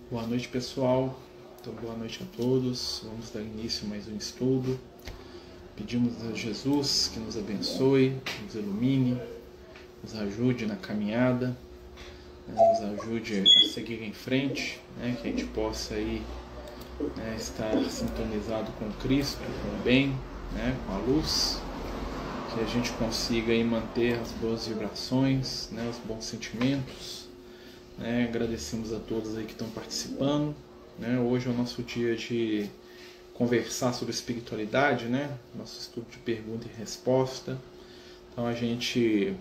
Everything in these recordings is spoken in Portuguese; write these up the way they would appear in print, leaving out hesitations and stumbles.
Boa noite, pessoal. Então, boa noite a todos. Vamos dar início a mais um estudo. Pedimos a Jesus que nos abençoe, nos ilumine, nos ajude na caminhada, nos ajude a seguir em frente, que a gente possa aí, estar sintonizado com Cristo, com o bem, com a luz, que a gente consiga aí manter as boas vibrações, os bons sentimentos. Agradecemos a todos aí que estão participando. Hoje é o nosso dia de conversar sobre espiritualidade, nosso estudo de pergunta e resposta. Então a gente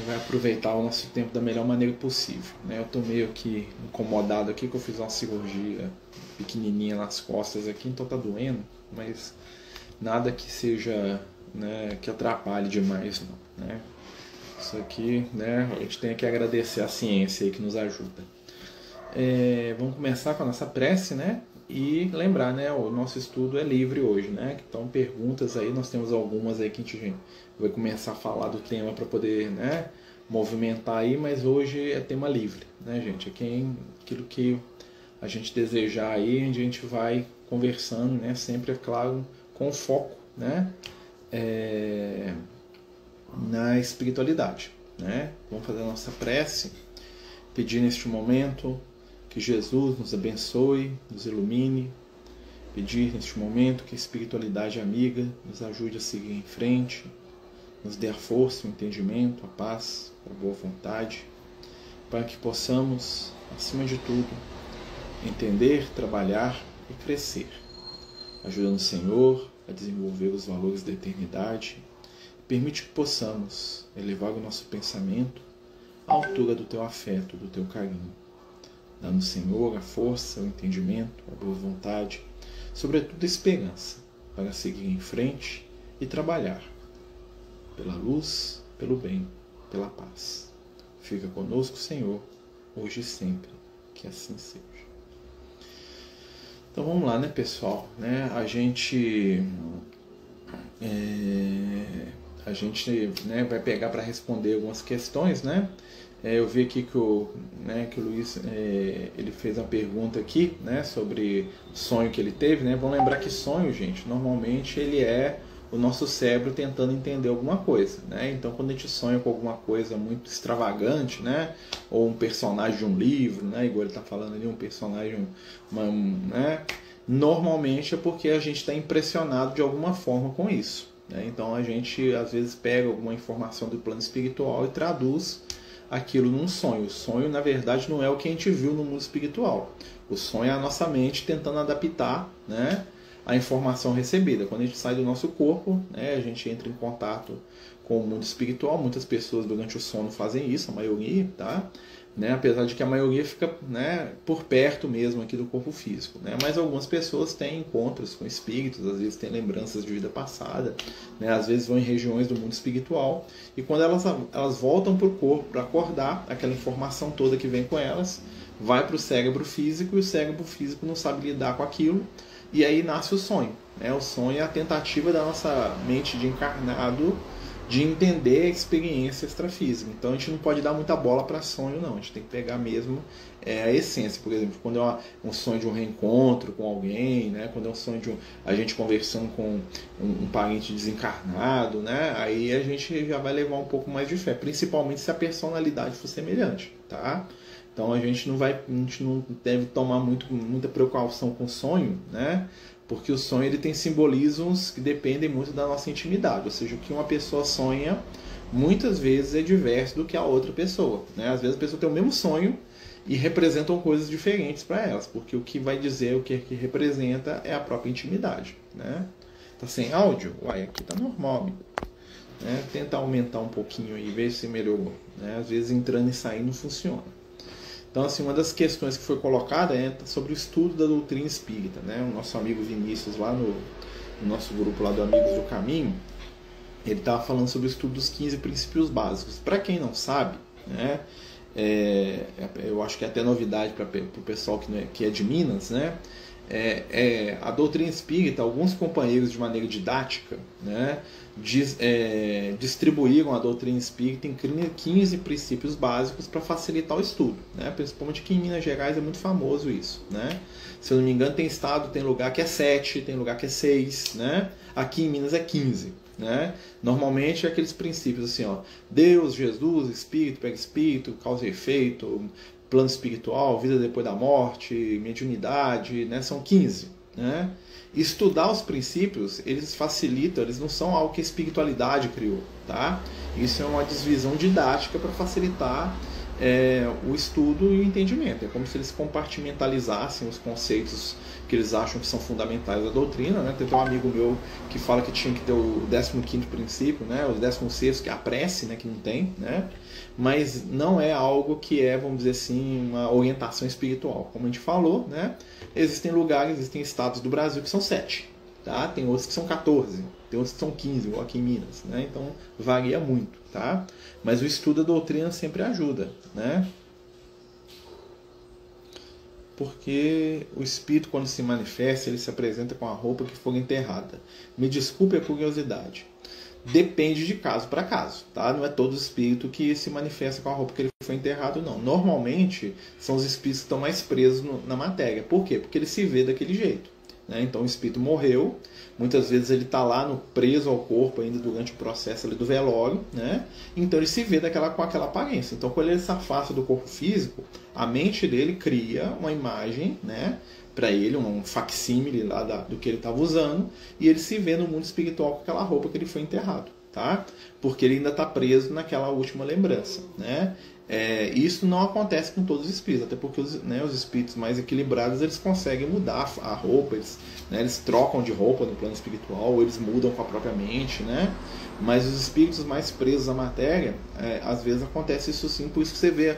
vai aproveitar o nosso tempo da melhor maneira possível. Eu estou meio aqui incomodado aqui, que eu fiz uma cirurgia pequenininha nas costas aqui, então está doendo, mas nada que seja, que atrapalhe demais, não. Isso aqui, a gente tem que agradecer a ciência aí que nos ajuda. Vamos começar com a nossa prece, e lembrar, o nosso estudo é livre hoje, Então perguntas aí, nós temos algumas aí que a gente vai começar a falar do tema para poder, movimentar aí, mas hoje é tema livre, gente? Aquilo que a gente desejar aí, a gente vai conversando, sempre, é claro, com foco, na espiritualidade, Vamos fazer a nossa prece, pedir neste momento que Jesus nos abençoe, nos ilumine, pedir neste momento que a espiritualidade amiga nos ajude a seguir em frente, nos dê a força, o entendimento, a paz, a boa vontade, para que possamos, acima de tudo, entender, trabalhar e crescer, ajudando o Senhor a desenvolver os valores da eternidade. Permite que possamos elevar o nosso pensamento à altura do Teu afeto, do Teu carinho. Dando, Senhor, a força, o entendimento, a boa vontade, sobretudo a esperança, para seguir em frente e trabalhar pela luz, pelo bem, pela paz. Fica conosco, Senhor, hoje e sempre, que assim seja. Então vamos lá, pessoal? A gente vai pegar para responder algumas questões, Eu vi aqui que o Luiz ele fez uma pergunta aqui, sobre o sonho que ele teve, Vamos lembrar que sonho, gente, normalmente ele é o nosso cérebro tentando entender alguma coisa, Então quando a gente sonha com alguma coisa muito extravagante, ou um personagem de um livro, igual ele está falando ali, um personagem, normalmente é porque a gente está impressionado de alguma forma com isso. Então a gente às vezes pega alguma informação do plano espiritual e traduz aquilo num sonho. O sonho, na verdade, não é o que a gente viu no mundo espiritual. O sonho é a nossa mente tentando adaptar, a informação recebida. Quando a gente sai do nosso corpo, a gente entra em contato com o mundo espiritual. Muitas pessoas durante o sono fazem isso, a maioria, tá? Apesar de que a maioria fica, por perto mesmo aqui do corpo físico, Mas algumas pessoas têm encontros com espíritos, às vezes têm lembranças de vida passada, Às vezes vão em regiões do mundo espiritual, e quando elas voltam para o corpo para acordar, aquela informação toda que vem com elas vai para o cérebro físico, e o cérebro físico não sabe lidar com aquilo, e aí nasce o sonho. O sonho é a tentativa da nossa mente de encarnado de entender a experiência extrafísica. Então a gente não pode dar muita bola para sonho, não. A gente tem que pegar mesmo a essência. Por exemplo, quando é um sonho de um reencontro com alguém, quando é um sonho de a gente conversando com um parente desencarnado, aí a gente já vai levar um pouco mais de fé, principalmente se a personalidade for semelhante, tá? Então a gente não deve tomar muita precaução com o sonho, porque o sonho ele tem simbolismos que dependem muito da nossa intimidade, ou seja, o que uma pessoa sonha muitas vezes é diverso do que a outra pessoa, Às vezes a pessoa tem o mesmo sonho e representam coisas diferentes para elas, porque o que vai dizer o que representa é a própria intimidade, Tá sem áudio? Uai, aqui tá normal, amigo. Tenta aumentar um pouquinho aí, ver se melhorou, Às vezes entrando e saindo não funciona. Então, assim, uma das questões que foi colocada é sobre o estudo da doutrina espírita, O nosso amigo Vinícius, lá no nosso grupo lá do Amigos do Caminho, ele estava falando sobre o estudo dos 15 princípios básicos. Para quem não sabe, eu acho que é até novidade para o pessoal que é de Minas, a doutrina espírita, alguns companheiros de maneira didática, né, distribuíram a doutrina espírita em 15 princípios básicos para facilitar o estudo, né? Principalmente aqui em Minas Gerais é muito famoso isso, né? Se eu não me engano, tem lugar que é 7, tem lugar que é 6, né? Aqui em Minas é 15. Né? Normalmente é aqueles princípios assim, ó, Deus, Jesus, Espírito, Perispírito, causa e efeito, plano espiritual, vida depois da morte, mediunidade, né? São 15. Né? Estudar os princípios, eles facilitam, eles não são algo que a espiritualidade criou. Tá? Isso é uma desvisão didática para facilitar o estudo e o entendimento. É como se eles compartimentalizassem os conceitos que eles acham que são fundamentais da doutrina. Né? Tem um amigo meu que fala que tinha que ter o 15º princípio, né? O 16º, que é a prece, né? Que não tem, né? Mas não é algo que vamos dizer assim, uma orientação espiritual. Como a gente falou, né? Existem lugares, existem estados do Brasil que são 7. Tá? Tem outros que são 14, tem outros que são 15, igual aqui em Minas. Né? Então varia muito. Tá? Mas o estudo da doutrina sempre ajuda. Né? Porque o espírito, quando se manifesta, ele se apresenta com a roupa que for enterrada. Me desculpe a curiosidade. Depende de caso para caso, tá? Não é todo espírito que se manifesta com a roupa que ele foi enterrado, não. Normalmente, são os espíritos que estão mais presos na matéria. Por quê? Porque ele se vê daquele jeito. Né? Então, o espírito morreu, muitas vezes ele está lá preso ao corpo ainda durante o processo ali do velório, né? Então ele se vê com aquela aparência. Então, quando ele se afasta do corpo físico, a mente dele cria uma imagem, né? Para ele, um facsímile lá do que ele estava usando, e ele se vê no mundo espiritual com aquela roupa que ele foi enterrado, tá? Porque ele ainda está preso naquela última lembrança, né? Isso não acontece com todos os espíritos, até porque os espíritos mais equilibrados, eles conseguem mudar a roupa, eles trocam de roupa no plano espiritual, ou eles mudam com a própria mente, né? Mas os espíritos mais presos à matéria, às vezes acontece isso sim, por isso que você vê,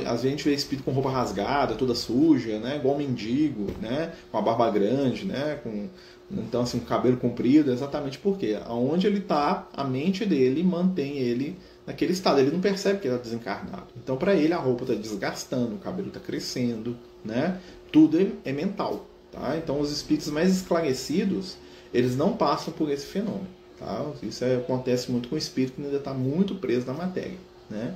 às vezes a gente vê espírito com roupa rasgada, toda suja, né? Igual um mendigo, né? Com a barba grande, né? Então assim, com o cabelo comprido, exatamente porque aonde ele está, a mente dele mantém ele naquele estado, ele não percebe que ele está desencarnado. Então para ele a roupa está desgastando, o cabelo está crescendo, né? Tudo é mental. Tá? Então os espíritos mais esclarecidos, eles não passam por esse fenômeno. Tá? Isso acontece muito com o espírito que ainda está muito preso na matéria. Né?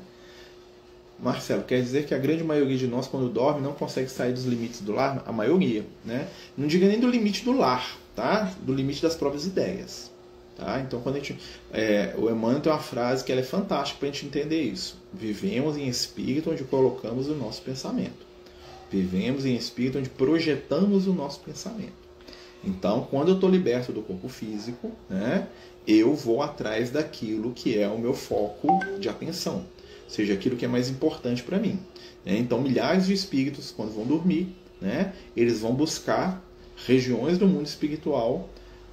Marcelo, quer dizer que a grande maioria de nós, quando dorme, não consegue sair dos limites do lar? A maioria. Né? Não diga nem do limite do lar, tá? Do limite das próprias ideias. Tá? Então, quando a gente, o Emmanuel tem uma frase que ela é fantástica para a gente entender isso. Vivemos em espírito onde colocamos o nosso pensamento. Vivemos em espírito onde projetamos o nosso pensamento. Então, quando eu estou liberto do corpo físico, né, eu vou atrás daquilo que é o meu foco de atenção, seja aquilo que é mais importante para mim. Né? Então, milhares de espíritos, quando vão dormir, né, eles vão buscar regiões do mundo espiritual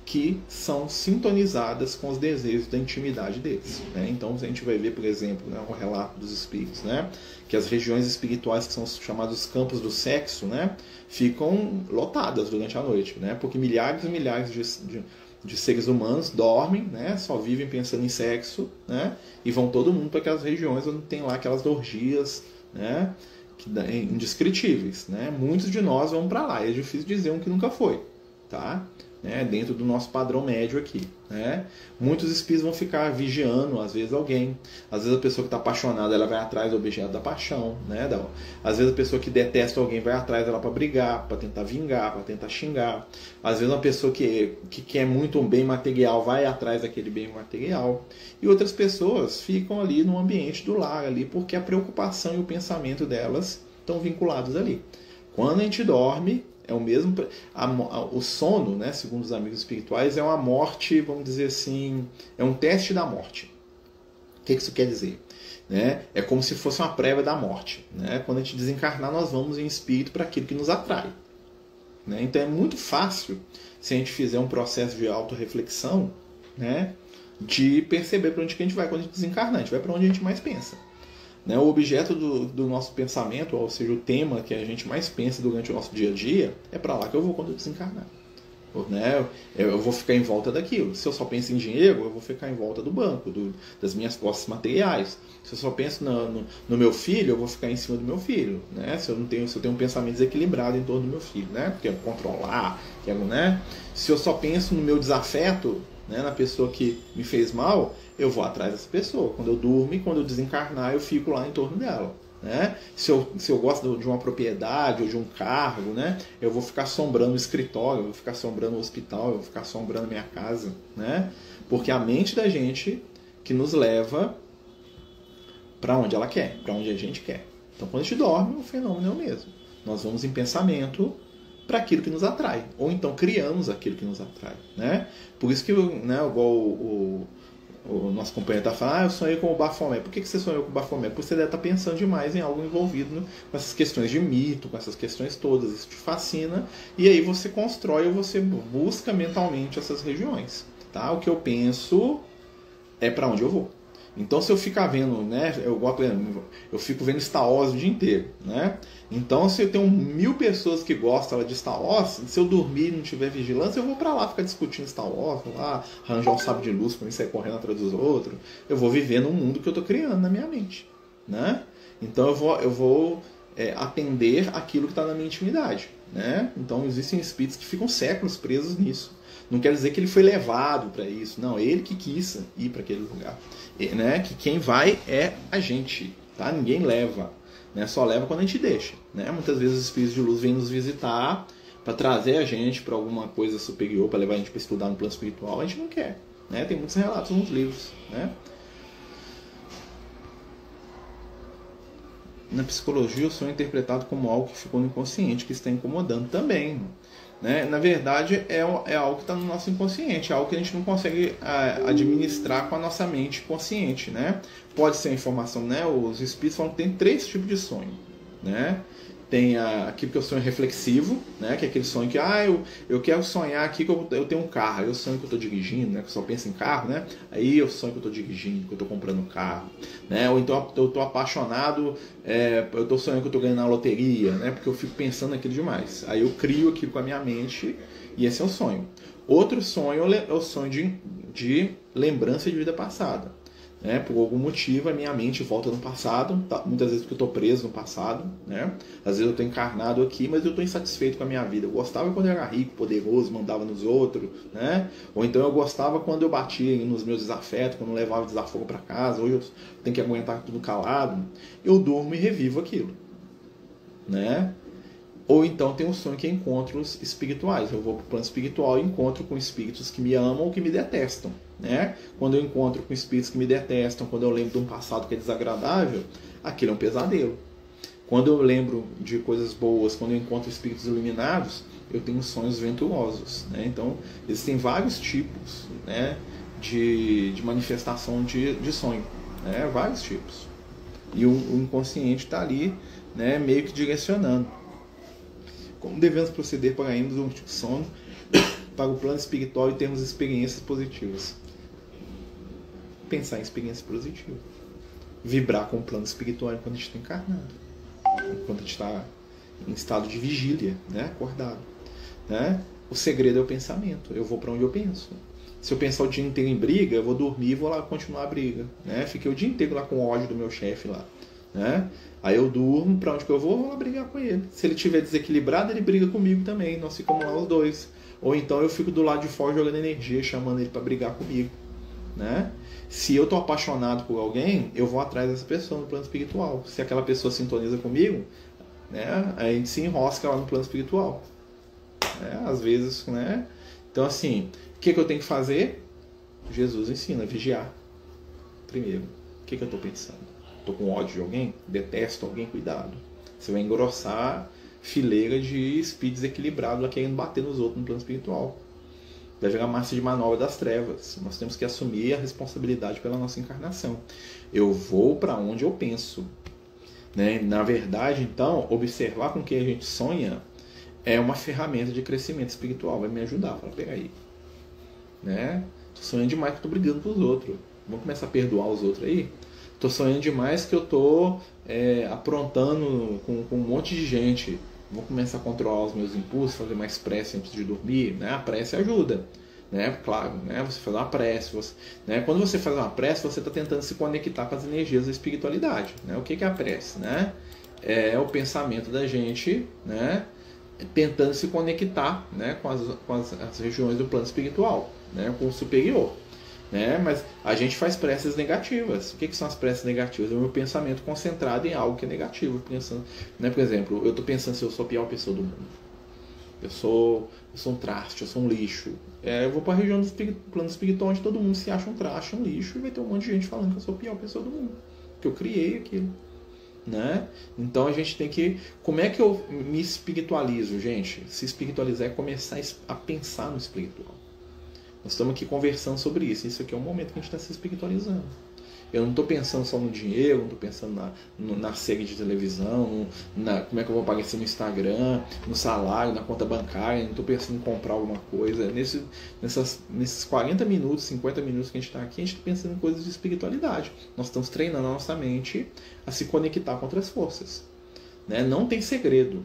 que são sintonizadas com os desejos da intimidade deles. Né? Então, a gente vai ver, por exemplo, né, o relato dos espíritos, né, que as regiões espirituais, que são chamados campos do sexo, né, ficam lotadas durante a noite, né, porque milhares e milhares de seres humanos dormem, né, só vivem pensando em sexo, né, e vão todo mundo para aquelas regiões onde tem lá aquelas orgias, né, indescritíveis. Né? Muitos de nós vão para lá, é difícil dizer um que nunca foi. Tá? Né, dentro do nosso padrão médio aqui. Né? Muitos espíritos vão ficar vigiando, às vezes, alguém. Às vezes a pessoa que está apaixonada, ela vai atrás do objeto da paixão. Né? Às vezes a pessoa que detesta alguém vai atrás dela para brigar, para tentar vingar, para tentar xingar. Às vezes uma pessoa que quer muito um bem material vai atrás daquele bem material. E outras pessoas ficam ali no ambiente do lar, ali, porque a preocupação e o pensamento delas estão vinculados ali. Quando a gente dorme, é o mesmo. O sono, né, segundo os amigos espirituais, é uma morte, vamos dizer assim, é um teste da morte. O que isso quer dizer? Né? É como se fosse uma prévia da morte. Né? Quando a gente desencarnar, nós vamos em espírito para aquilo que nos atrai. Né? Então é muito fácil, se a gente fizer um processo de autorreflexão, né, de perceber para onde que a gente vai quando a gente desencarnar. A gente vai para onde a gente mais pensa. Né? O objeto do nosso pensamento, ou seja, o tema que a gente mais pensa durante o nosso dia a dia, é para lá que eu vou quando eu desencarnar. né? Eu vou ficar em volta daquilo. Se eu só penso em dinheiro, eu vou ficar em volta do banco, das minhas posses materiais. Se eu só penso no meu filho, eu vou ficar em cima do meu filho, né? Se eu tenho um pensamento desequilibrado em torno do meu filho, né? Quero controlar, né? Se eu só penso no meu desafeto, né, na pessoa que me fez mal, eu vou atrás dessa pessoa. Quando eu durmo e quando eu desencarnar, eu fico lá em torno dela. Né? Se eu gosto de uma propriedade ou de um cargo, né? Eu vou ficar assombrando o escritório, eu vou ficar assombrando o hospital, eu vou ficar assombrando a minha casa, né? Porque a mente da gente que nos leva para onde ela quer, para onde a gente quer. Então, quando a gente dorme, o fenômeno é o mesmo. Nós vamos em pensamento para aquilo que nos atrai, ou então criamos aquilo que nos atrai, né? Por isso que, né, igual o nosso companheiro está falando, eu sonhei com o Baphomet. Por que você sonhou com o Baphomet? Porque você deve estar pensando demais em algo envolvido com essas questões de mito, com essas questões todas. Isso te fascina. E aí você constrói ou você busca mentalmente essas regiões. Tá? O que eu penso é para onde eu vou. Então, se eu ficar vendo, né, eu fico vendo Star Wars o dia inteiro, né? Então, se eu tenho 1000 pessoas que gostam de Star Wars, se eu dormir e não tiver vigilância, eu vou pra lá ficar discutindo Star Wars, vou lá arranjar um sabre de luz pra mim sair correndo atrás dos outros. Eu vou viver num mundo que eu tô criando na minha mente, né? Então, eu vou atender aquilo que está na minha intimidade, né? Então, existem espíritos que ficam séculos presos nisso. Não quer dizer que ele foi levado para isso. Não, ele que quis ir para aquele lugar. Né? Que quem vai é a gente. Tá? Ninguém leva. Né? Só leva quando a gente deixa. Né? Muitas vezes os espíritos de luz vêm nos visitar para trazer a gente para alguma coisa superior, para levar a gente para estudar no plano espiritual. A gente não quer. Né? Tem muitos relatos nos livros. Né? Na psicologia, o sonho é interpretado como algo que ficou no inconsciente, que está incomodando também. Né? Na verdade, é algo que está no nosso inconsciente, é algo que a gente não consegue administrar com a nossa mente consciente. Né? Pode ser a informação, né? Os espíritos falam que tem 3 tipos de sonho. Né? Tem aquilo que é o sonho reflexivo, né? Que é aquele sonho que eu quero sonhar aqui que eu tenho um carro, eu sonho que eu estou dirigindo, né? Que eu só penso em carro, né? Aí eu sonho que eu estou dirigindo, que eu estou comprando um carro, né? Ou então eu estou apaixonado, eu estou sonhando que eu estou ganhando na loteria, né? Porque eu fico pensando naquilo demais. Aí eu crio aquilo com a minha mente e esse é o sonho. Outro sonho é o sonho de lembrança de vida passada. Né? Por algum motivo a minha mente volta no passado, muitas vezes porque eu estou preso no passado, né? Às vezes eu estou encarnado aqui, mas eu estou insatisfeito com a minha vida. Eu gostava quando eu era rico, poderoso, mandava nos outros, né? Ou então eu gostava quando eu batia nos meus desafetos, quando eu levava desafogo para casa. Hoje eu tenho que aguentar tudo calado. Eu durmo e revivo aquilo, né? Ou então tem um sonho que é encontros espirituais. Eu vou para o plano espiritual e encontro com espíritos que me amam ou que me detestam. Né? Quando eu encontro com espíritos que me detestam, quando eu lembro de um passado que é desagradável, aquilo é um pesadelo. Quando eu lembro de coisas boas, quando eu encontro espíritos iluminados, eu tenho sonhos venturosos. Né? Então, existem vários tipos, né, de manifestação de sonho. Né? Vários tipos. E o inconsciente está ali, né, meio que direcionando. Como devemos proceder para irmos do sono para o plano espiritual e termos experiências positivas? Pensar em experiência positiva. Vibrar com o plano espiritual enquanto a gente está encarnado. Enquanto a gente está em estado de vigília, né? Acordado. Né? O segredo é o pensamento. Eu vou para onde eu penso. Se eu pensar o dia inteiro em briga, eu vou dormir e vou lá continuar a briga. Né? Fiquei o dia inteiro lá com ódio do meu chefe lá. Né? Aí eu durmo, para onde que eu vou lá brigar com ele. Se ele estiver desequilibrado, ele briga comigo também. Nós ficamos lá os dois. Ou então eu fico do lado de fora jogando energia, chamando ele para brigar comigo. Né? Se eu estou apaixonado por alguém, eu vou atrás dessa pessoa no plano espiritual. Se aquela pessoa sintoniza comigo, né, a gente se enrosca lá no plano espiritual. Né? Às vezes, né? Então assim, o que eu tenho que fazer? Jesus ensina, vigiar. Primeiro, o que eu estou pensando? Estou com ódio de alguém? Detesto alguém? Cuidado. Você vai engrossar fileira de espíritos equilibrados lá querendo bater nos outros no plano espiritual. Vai virar massa de manobra das trevas. Nós temos que assumir a responsabilidade pela nossa encarnação. Eu vou para onde eu penso. Né? Na verdade, então, observar com quem a gente sonha é uma ferramenta de crescimento espiritual. Vai me ajudar. Fala, peraí. Né? Tô sonhando demais que eu tô brigando com os outros. Vamos começar a perdoar os outros aí? Tô sonhando demais que eu tô aprontando com um monte de gente. vou começar a controlar os meus impulsos, fazer mais prece antes de dormir, né? A prece ajuda, né? Claro, né? Você faz uma prece, né? Quando você faz uma prece, você está tentando se conectar com as energias da espiritualidade, né? O que é a prece, né? É o pensamento da gente, né? Tentando se conectar, né? com as regiões do plano espiritual, né? Com o superior. Né? Mas a gente faz preces negativas. O que são as preces negativas? É o meu pensamento concentrado em algo que é negativo. Pensando, né? Por exemplo, eu estou pensando se eu sou a pior pessoa do mundo. Eu sou um traste, eu sou um lixo. Eu vou para a região do plano espiritual onde todo mundo se acha um traste, um lixo, e vai ter um monte de gente falando que eu sou a pior pessoa do mundo. Que eu criei aquilo. Né? Então a gente tem que... Como é que eu me espiritualizo, gente? Se espiritualizar é começar a pensar no espiritual. Nós estamos aqui conversando sobre isso. Isso aqui é um momento que a gente está se espiritualizando. Eu não estou pensando só no dinheiro, não estou pensando na série de televisão, como é que eu vou aparecer no Instagram, no salário, na conta bancária, não estou pensando em comprar alguma coisa. Nesses 40 minutos, 50 minutos que a gente está aqui, a gente está pensando em coisas de espiritualidade. Nós estamos treinando a nossa mente a se conectar com outras forças. Né? Não tem segredo.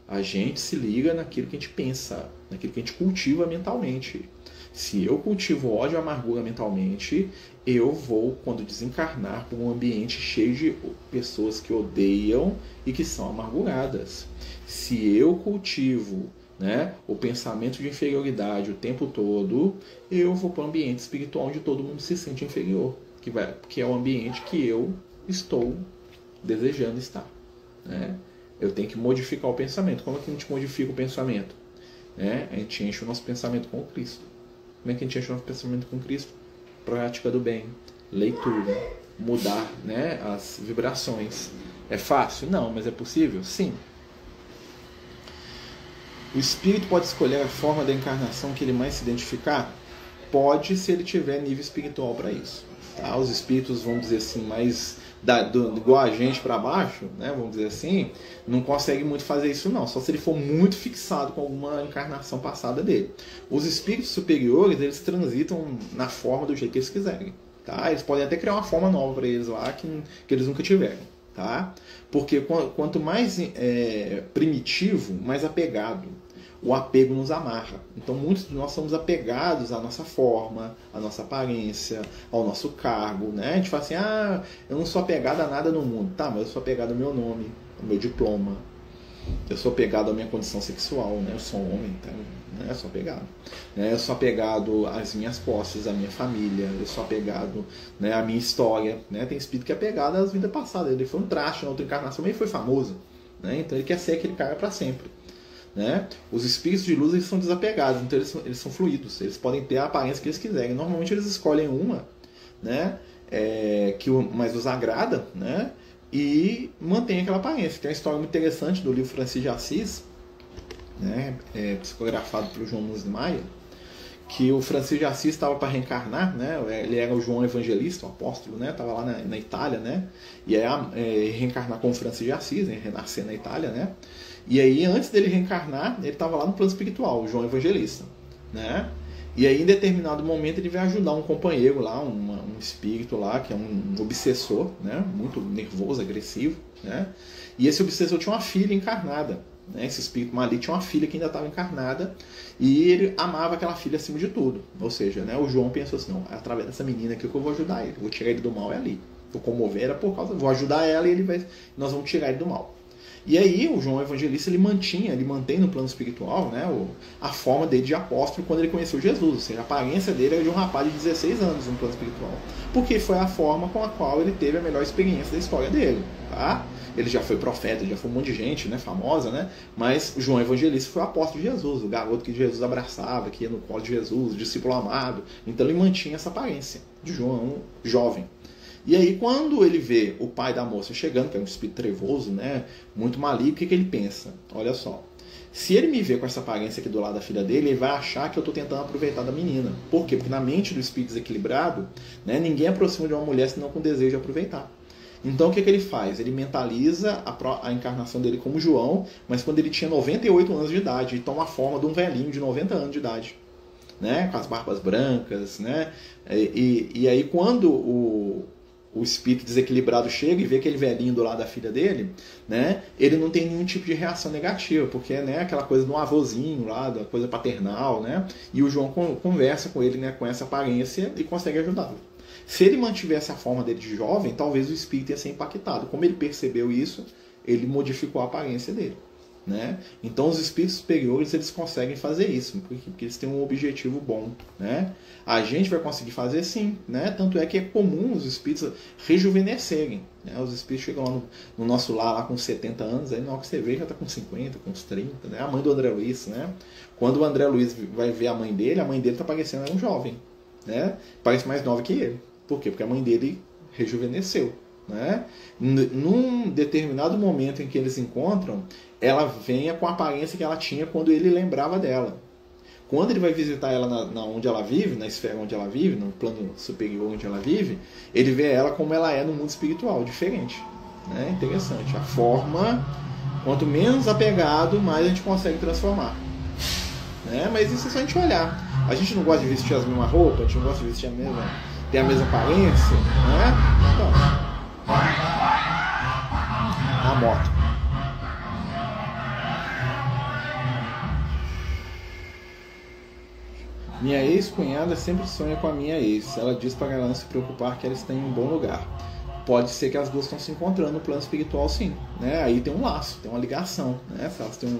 A gente se liga naquilo que a gente pensa, naquilo que a gente cultiva mentalmente. Se eu cultivo ódio e amargura mentalmente, eu vou, quando desencarnar, para um ambiente cheio de pessoas que odeiam e que são amarguradas. Se eu cultivo, né, o pensamento de inferioridade o tempo todo, eu vou para um ambiente espiritual onde todo mundo se sente inferior, que é o ambiente que eu estou desejando estar. Né? Eu tenho que modificar o pensamento. Como é que a gente modifica o pensamento? A gente enche o nosso pensamento com o Cristo. Como é que a gente enche o nosso pensamento com Cristo? Prática do bem, leitura, mudar, né, as vibrações. É fácil? Não, mas é possível? Sim. O espírito pode escolher a forma da encarnação que ele mais se identificar? Pode, se ele tiver nível espiritual para isso. Tá? Os espíritos, vamos dizer assim, mais igual a gente para baixo, né, vamos dizer assim, não consegue muito fazer isso não, só se ele for muito fixado com alguma encarnação passada dele. Os espíritos superiores, eles transitam na forma do jeito que eles quiserem. Tá? Eles podem até criar uma forma nova para eles lá que eles nunca tiveram. Tá? Porque quanto mais primitivo, mais apegado. O apego nos amarra. Então muitos de nós somos apegados à nossa forma, à nossa aparência, ao nosso cargo. Né? A gente fala assim, eu não sou apegado a nada no mundo. Tá, mas eu sou apegado ao meu nome, ao meu diploma. Eu sou apegado à minha condição sexual. Né? Eu sou um homem, então, né? Eu sou apegado. Né? Eu sou apegado às minhas posses, à minha família. Eu sou apegado, né, à minha história. Né? Tem espírito que é apegado às vidas passadas. Ele foi um traste na outra encarnação, mas ele foi famoso. Né? Então ele quer ser aquele cara para sempre. Né? Os espíritos de luz, eles são desapegados, então eles são fluidos, eles podem ter a aparência que eles quiserem. Normalmente eles escolhem uma, né, que mais os agrada, né, e mantém aquela aparência. Tem uma história muito interessante do livro Francisco de Assis, né, psicografado pelo João Nunes de Maia, que o Francisco de Assis estava para reencarnar, né? Ele era o João Evangelista, o apóstolo, né? Estava lá na Itália, né? E aí reencarnar com o Francisco de Assis, né? Renascer na Itália, né? E aí, antes dele reencarnar, ele estava lá no plano espiritual, o João Evangelista, né? E aí, em determinado momento, ele vai ajudar um companheiro lá, um espírito lá, que é um obsessor, né? Muito nervoso, agressivo, né? E esse obsessor tinha uma filha encarnada, né? Esse espírito maligno tinha uma filha que ainda estava encarnada e ele amava aquela filha acima de tudo. Ou seja, né? O João pensou assim, não, é através dessa menina aqui que eu vou ajudar ele, vou tirar ele do mal, é ali. Vou comover ela vou ajudar ela e nós vamos tirar ele do mal. E aí o João Evangelista, ele mantém no plano espiritual, né, a forma dele de apóstolo quando ele conheceu Jesus. Ou seja, a aparência dele era de um rapaz de 16 anos no plano espiritual. Porque foi a forma com a qual ele teve a melhor experiência da história dele. Tá? Ele já foi profeta, já foi um monte de gente, né, famosa, né? Mas o João Evangelista foi o apóstolo de Jesus, o garoto que Jesus abraçava, que ia no colo de Jesus, o discípulo amado. Então ele mantinha essa aparência de João jovem. E aí, quando ele vê o pai da moça chegando, que é um espírito trevoso, né, muito maligno, o que ele pensa? Olha só, se ele me ver com essa aparência aqui do lado da filha dele, ele vai achar que eu estou tentando aproveitar da menina. Por quê? Porque na mente do espírito desequilibrado, né, ninguém aproxima de uma mulher senão com desejo de aproveitar. Então o que ele faz? Ele mentaliza a encarnação dele como João, mas quando ele tinha 98 anos de idade, e toma a forma de um velhinho de 90 anos de idade. Né, com as barbas brancas, né? E aí quando o espírito desequilibrado chega e vê aquele velhinho do lado da filha dele, né, ele não tem nenhum tipo de reação negativa, porque né, aquela coisa do avôzinho lá, da coisa paternal, né, e o João conversa com ele, né, com essa aparência e consegue ajudá-lo. Se ele mantivesse a forma dele de jovem, talvez o espírito ia ser impactado. Como ele percebeu isso, ele modificou a aparência dele. Né? Então os espíritos superiores eles conseguem fazer isso, porque eles têm um objetivo bom. Né? A gente vai conseguir fazer sim, né? Tanto é que é comum os espíritos rejuvenescerem. Né? Os espíritos chegam lá no nosso lar lá com 70 anos, aí na hora que você vê já está com 50, com uns 30. Né? A mãe do André Luiz, né? Quando o André Luiz vai ver a mãe dele está parecendo um jovem. Né? Parece mais nova que ele. Por quê? Porque a mãe dele rejuvenesceu. Né? Num determinado momento em que eles encontram, ela venha com a aparência que ela tinha quando ele lembrava dela. Quando ele vai visitar ela na onde ela vive, na esfera onde ela vive, no plano superior onde ela vive, ele vê ela como ela é no mundo espiritual, diferente. Né? Interessante. A forma, quanto menos apegado, mais a gente consegue transformar. Né? Mas isso é só a gente olhar. A gente não gosta de vestir as mesmas roupas, a gente não gosta de vestir ter a mesma aparência. Né? Então, a moto. Minha ex-cunhada sempre sonha com a minha ex. Ela diz para ela não se preocupar que ela está em um bom lugar. Pode ser que as duas estão se encontrando no plano espiritual, sim. Né? Aí tem um laço, tem uma ligação. Né? Se elas têm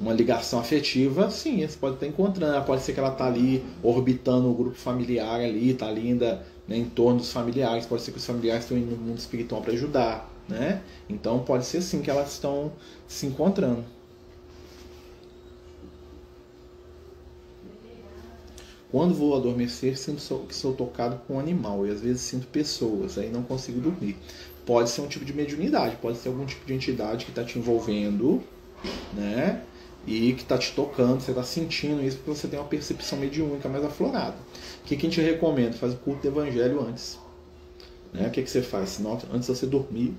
uma ligação afetiva, sim, eles podem estar encontrando. Pode ser que ela está ali orbitando o grupo familiar ali, está ali ainda, né, em torno dos familiares. Pode ser que os familiares estão indo no mundo espiritual para ajudar. Né? Então pode ser sim que elas estão se encontrando. Quando vou adormecer, sinto que sou tocado por um animal e às vezes sinto pessoas, aí não consigo dormir. Pode ser um tipo de mediunidade, pode ser algum tipo de entidade que está te envolvendo, né? E que está te tocando, você está sentindo isso porque você tem uma percepção mediúnica mais aflorada. O que a gente recomenda? Faz o culto do evangelho antes. Né? O que você faz? Antes de você dormir,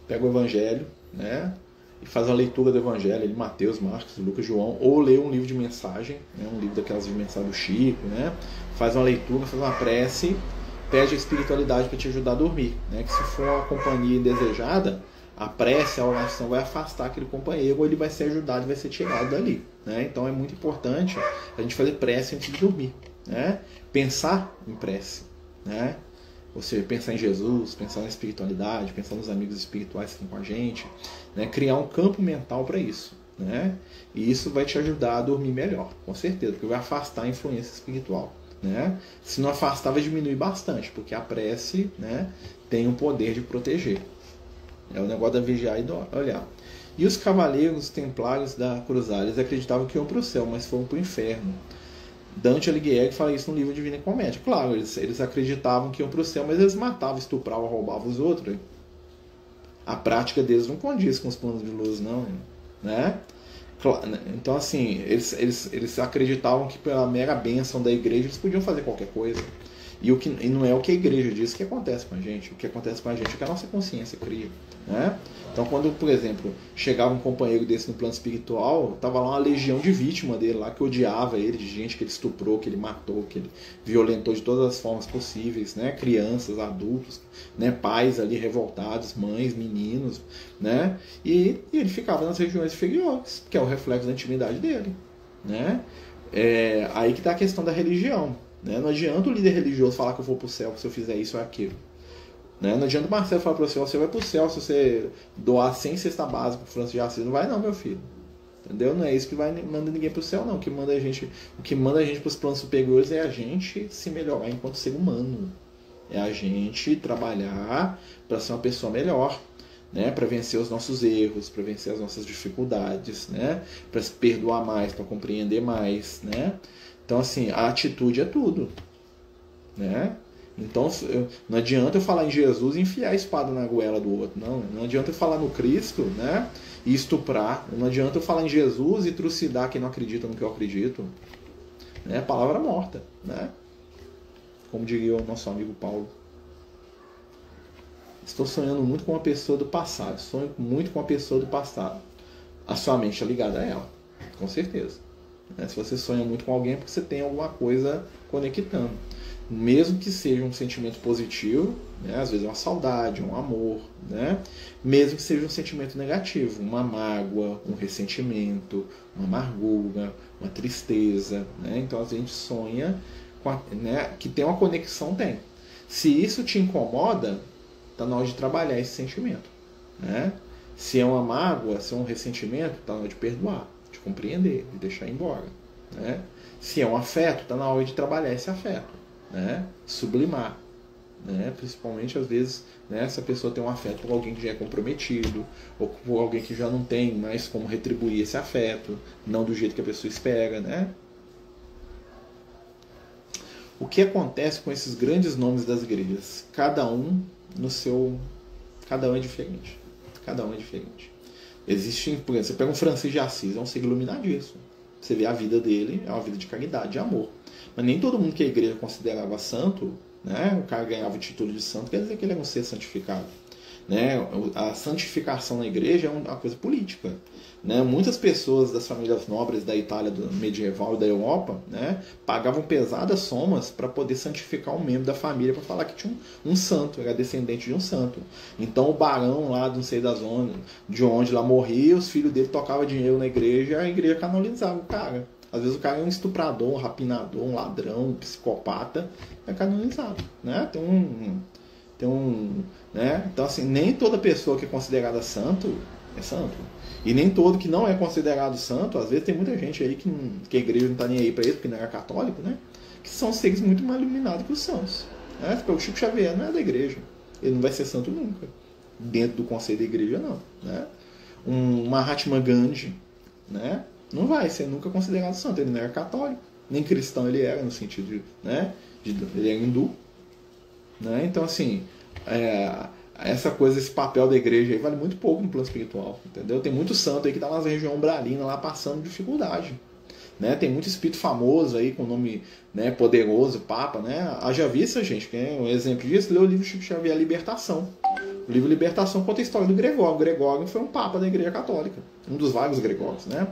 pega o evangelho, né? E faz uma leitura do Evangelho, de Mateus, Marcos, Lucas, João, ou lê um livro de mensagem, né, um livro daquelas de mensagem do Chico, né, faz uma leitura, faz uma prece, pede a espiritualidade para te ajudar a dormir. Né, que se for uma companhia indesejada, a prece, a oração vai afastar aquele companheiro, ou ele vai ser ajudado e vai ser tirado dali. Né, então é muito importante a gente fazer prece antes de dormir. Né, pensar em prece. Né, você pensar em Jesus, pensar na espiritualidade, pensar nos amigos espirituais que estão com a gente, né? Criar um campo mental para isso. Né? E isso vai te ajudar a dormir melhor, com certeza, porque vai afastar a influência espiritual. Né? Se não afastar, vai diminuir bastante, porque a prece, né, tem o poder de proteger. É o negócio da vigiar e olhar. E os cavaleiros templários da Cruzada, eles acreditavam que iam para o céu, mas foram para o inferno. Dante Alighieri fala isso no livro Divina Comédia. Claro, eles acreditavam que iam para o céu, mas eles matavam, estupravam, roubavam os outros. A prática deles não condiz com os planos de luz, não. Né? Então, assim, eles acreditavam que pela mera bênção da igreja eles podiam fazer qualquer coisa. E não é o que a igreja diz que acontece com a gente. O que acontece com a gente é que a nossa consciência cria. Né? Então, quando, por exemplo, chegava um companheiro desse no plano espiritual, estava lá uma legião de vítima dele lá, que odiava ele, de gente que ele estuprou, que ele matou, que ele violentou de todas as formas possíveis, né? Crianças, adultos, né? Pais ali revoltados, mães, meninos, né? E ele ficava nas regiões inferiores, que é o reflexo da intimidade dele. Né? Aí que está a questão da religião. Né? Não adianta o líder religioso falar que eu vou para o céu se eu fizer isso ou aquilo. Né? Não adianta o Marcelo falar para você vai para o céu se você doar 100 cesta básica para o Francisco de Assis. Não vai não, meu filho. Entendeu? Não é isso que manda ninguém para o céu, não. O que manda a gente para os planos superiores é a gente se melhorar enquanto ser humano. É a gente trabalhar para ser uma pessoa melhor. Né? Para vencer os nossos erros, para vencer as nossas dificuldades. Né? Para se perdoar mais, para compreender mais. Né? Então, assim, a atitude é tudo. Né? Então, não adianta eu falar em Jesus e enfiar a espada na goela do outro. Não adianta eu falar no Cristo, né, e estuprar. Não adianta eu falar em Jesus e trucidar quem não acredita no que eu acredito. Né? Palavra morta. Né? Como diria o nosso amigo Paulo. Estou sonhando muito com uma pessoa do passado. Sonho muito com uma pessoa do passado. A sua mente está ligada a ela. Com certeza. Se você sonha muito com alguém é porque você tem alguma coisa conectando. mesmo que seja um sentimento positivo, né? Às vezes uma saudade, um amor, né? Mesmo que seja um sentimento negativo, uma mágoa, um ressentimento, uma amargura, uma tristeza, né? Então a gente sonha com né? Que tem uma conexão, tem. Se isso te incomoda, está na hora de trabalhar esse sentimento, né? Se é uma mágoa, se é um ressentimento, está na hora de perdoar, de compreender, de deixar embora, né? Se é um afeto, está na hora de trabalhar esse afeto, né? Sublimar, né? Principalmente às vezes, né, se a pessoa tem um afeto por alguém que já é comprometido ou por alguém que já não tem mais como retribuir esse afeto, não do jeito que a pessoa espera, né? O que acontece com esses grandes nomes das igrejas? Cada um é diferente. Cada um é diferente. Existe, por exemplo, você pega um Francisco de Assis, é um ser iluminadíssimo. Você vê a vida dele, é uma vida de caridade, de amor. Mas nem todo mundo que a igreja considerava santo, né, o cara ganhava o título de santo, quer dizer que ele era um ser santificado. Né? A santificação na igreja é uma coisa política. Né? Muitas pessoas das famílias nobres da Itália medieval e da Europa, né, pagavam pesadas somas para poder santificar um membro da família, para falar que tinha um santo, era descendente de um santo. Então o barão lá, não sei de onde lá morria, os filhos dele tocavam dinheiro na igreja e a igreja canonizava o cara. Às vezes o cara é um estuprador, um rapinador, um ladrão, um psicopata, é canonizado. Né? Né? Então, assim, nem toda pessoa que é considerada santo é santo. E nem todo que não é considerado santo, às vezes tem muita gente aí que a igreja não está nem aí para isso, porque não é católico, né? Que são seres muito mais iluminados que os santos. Né? O Chico Xavier não é da igreja. Ele não vai ser santo nunca. Dentro do conceito da igreja, não. Né? Um Mahatma Gandhi, né? Não vai ser nunca considerado santo. Ele não era católico, nem cristão ele era, no sentido de, né? Ele era hindu. Né? Então, assim, essa coisa, esse papel da igreja aí vale muito pouco no plano espiritual, entendeu? Tem muito santo aí que está nas regiões umbralinas lá passando dificuldade, né? Tem muito espírito famoso aí com nome, né, poderoso, Papa, né? Haja vista, gente, que é um exemplo disso, lê o livro Chico Xavier, Libertação. O livro Libertação conta a história do Gregório. O Gregório foi um Papa da Igreja Católica, um dos vários Gregórios, né?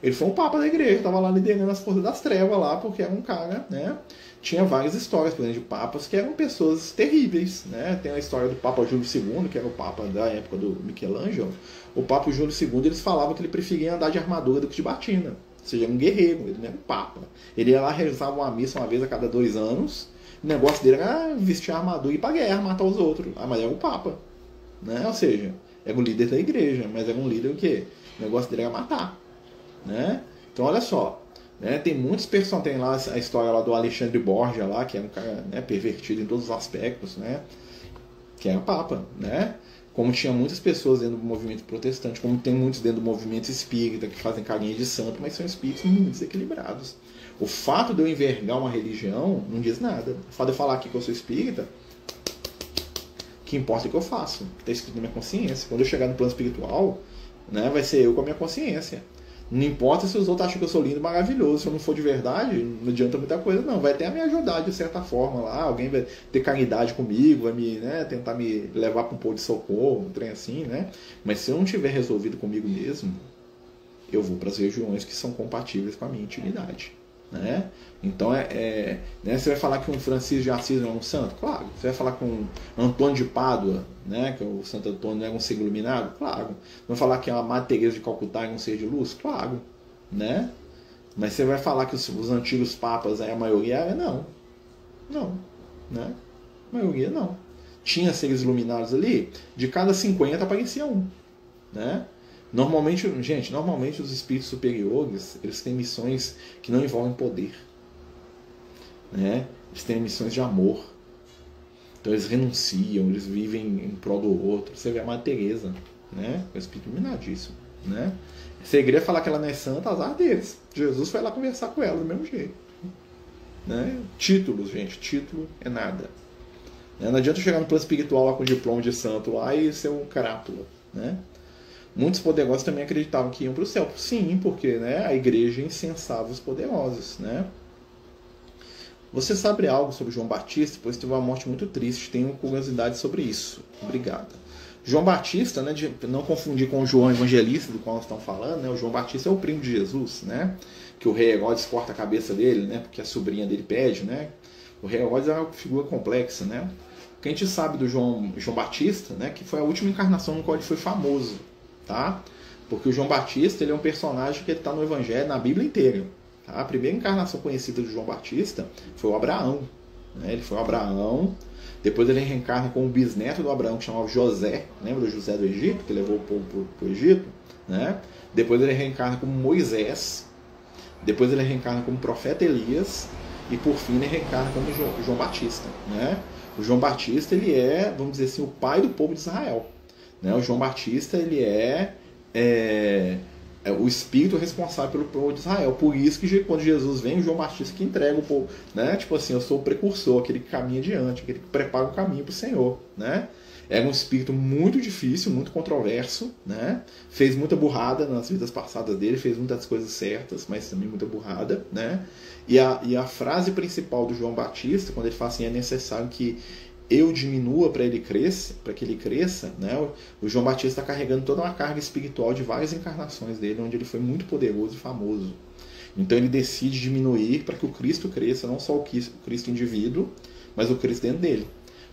Ele foi um Papa da igreja, estava lá liderando as forças das trevas lá, porque era um cara, né? Tinha várias histórias, por exemplo, de papas que eram pessoas terríveis, né? Tem a história do Papa Júlio II, que era o Papa da época do Michelangelo. O Papa Júlio II, eles falavam que ele preferia andar de armadura do que de batina. Ou seja, era um guerreiro, ele não era um Papa. Ele ia lá, rezava uma missa uma vez a cada 2 anos. O negócio dele era vestir a armadura e ir pra guerra, matar os outros. Ah, mas era o Papa. Né? Ou seja, era o líder da igreja, mas era um líder o quê? O negócio dele era matar. Né? Então olha só, né? Tem muitos personagens, tem lá a história lá do Alexandre Borgia lá, que é um cara, né, pervertido em todos os aspectos, né? Que era Papa, né? Como tinha muitas pessoas dentro do movimento protestante, como tem muitos dentro do movimento espírita que fazem carinha de santo, mas são espíritos muito desequilibrados. O fato de eu envergar uma religião não diz nada. O fato de eu falar aqui que eu sou espírita, que importa é o que eu faço, está escrito na minha consciência. Quando eu chegar no plano espiritual, né, vai ser eu com a minha consciência. Não importa se os outros acham que eu sou lindo, maravilhoso. Se eu não for de verdade, não adianta muita coisa, não. Vai até me ajudar de certa forma lá. Alguém vai ter caridade comigo, vai me, né, tentar me levar para um pouco de socorro, um trem assim, né? Mas se eu não tiver resolvido comigo mesmo, eu vou para as regiões que são compatíveis com a minha intimidade. Né? Então né, você vai falar que um Francisco de Assis não é um santo? Claro. Você vai falar com Antônio de Pádua, né, que é o Santo Antônio, não é um ser iluminado? Claro. Vai falar que a Madre Teresa de Calcutá é um ser de luz? Claro. Né? Mas você vai falar que os antigos papas, a maioria era? Não. Né? A maioria não. Tinha seres iluminados ali, de cada 50 aparecia um. Né? Normalmente os espíritos superiores, eles têm missões que não envolvem poder. Né? Eles têm missões de amor. Então eles renunciam, eles vivem em prol do outro. Você vê a Madre Teresa, né? É um espírito iluminadíssimo. Né? Se a igreja falar que ela não é santa, azar deles. Jesus foi lá conversar com ela do mesmo jeito. Né? Títulos, gente. Título é nada. Não adianta eu chegar no plano espiritual lá com diploma de santo lá e ser um crápula. Né? Muitos poderosos também acreditavam que iam para o céu. Sim, porque, né, a igreja incensava os poderosos. Né? Você sabe algo sobre João Batista? Pois teve uma morte muito triste. Tenho curiosidade sobre isso. Obrigado. João Batista, né, de não confundir com o João Evangelista, do qual nós estamos falando, né, o João Batista é o primo de Jesus, né, que o rei Herodes corta a cabeça dele, né, porque a sobrinha dele pede. Né. O rei Herodes é uma figura complexa, né? O que a gente sabe do João Batista, né, que foi a última encarnação no qual ele foi famoso, tá? Porque o João Batista, ele é um personagem que está no Evangelho, na Bíblia inteira. Tá? A primeira encarnação conhecida de João Batista foi o Abraão. Né? Ele foi o Abraão, depois ele reencarna com o bisneto do Abraão, que chamava José. Lembra do José do Egito, que levou o povo para o Egito? Né? Depois ele reencarna como Moisés, depois ele reencarna como profeta Elias, e por fim ele reencarna como João Batista. Né? O João Batista, ele é, vamos dizer assim, o pai do povo de Israel. Né? O João Batista, ele é o espírito responsável pelo povo de Israel. Por isso que quando Jesus vem, o João Batista que entrega o povo, né? Tipo assim, eu sou o precursor, aquele que caminha adiante, aquele que prepara o caminho para o Senhor, né? Era um espírito muito difícil, muito controverso, né? Fez muita burrada nas vidas passadas dele, fez muitas coisas certas, mas também muita burrada, né? E a frase principal do João Batista, quando ele fala assim, é necessário que eu diminua para que ele cresça, né? O João Batista está carregando toda uma carga espiritual de várias encarnações dele, onde ele foi muito poderoso e famoso. Então ele decide diminuir para que o Cristo cresça, não só o Cristo indivíduo, mas o Cristo dentro dele.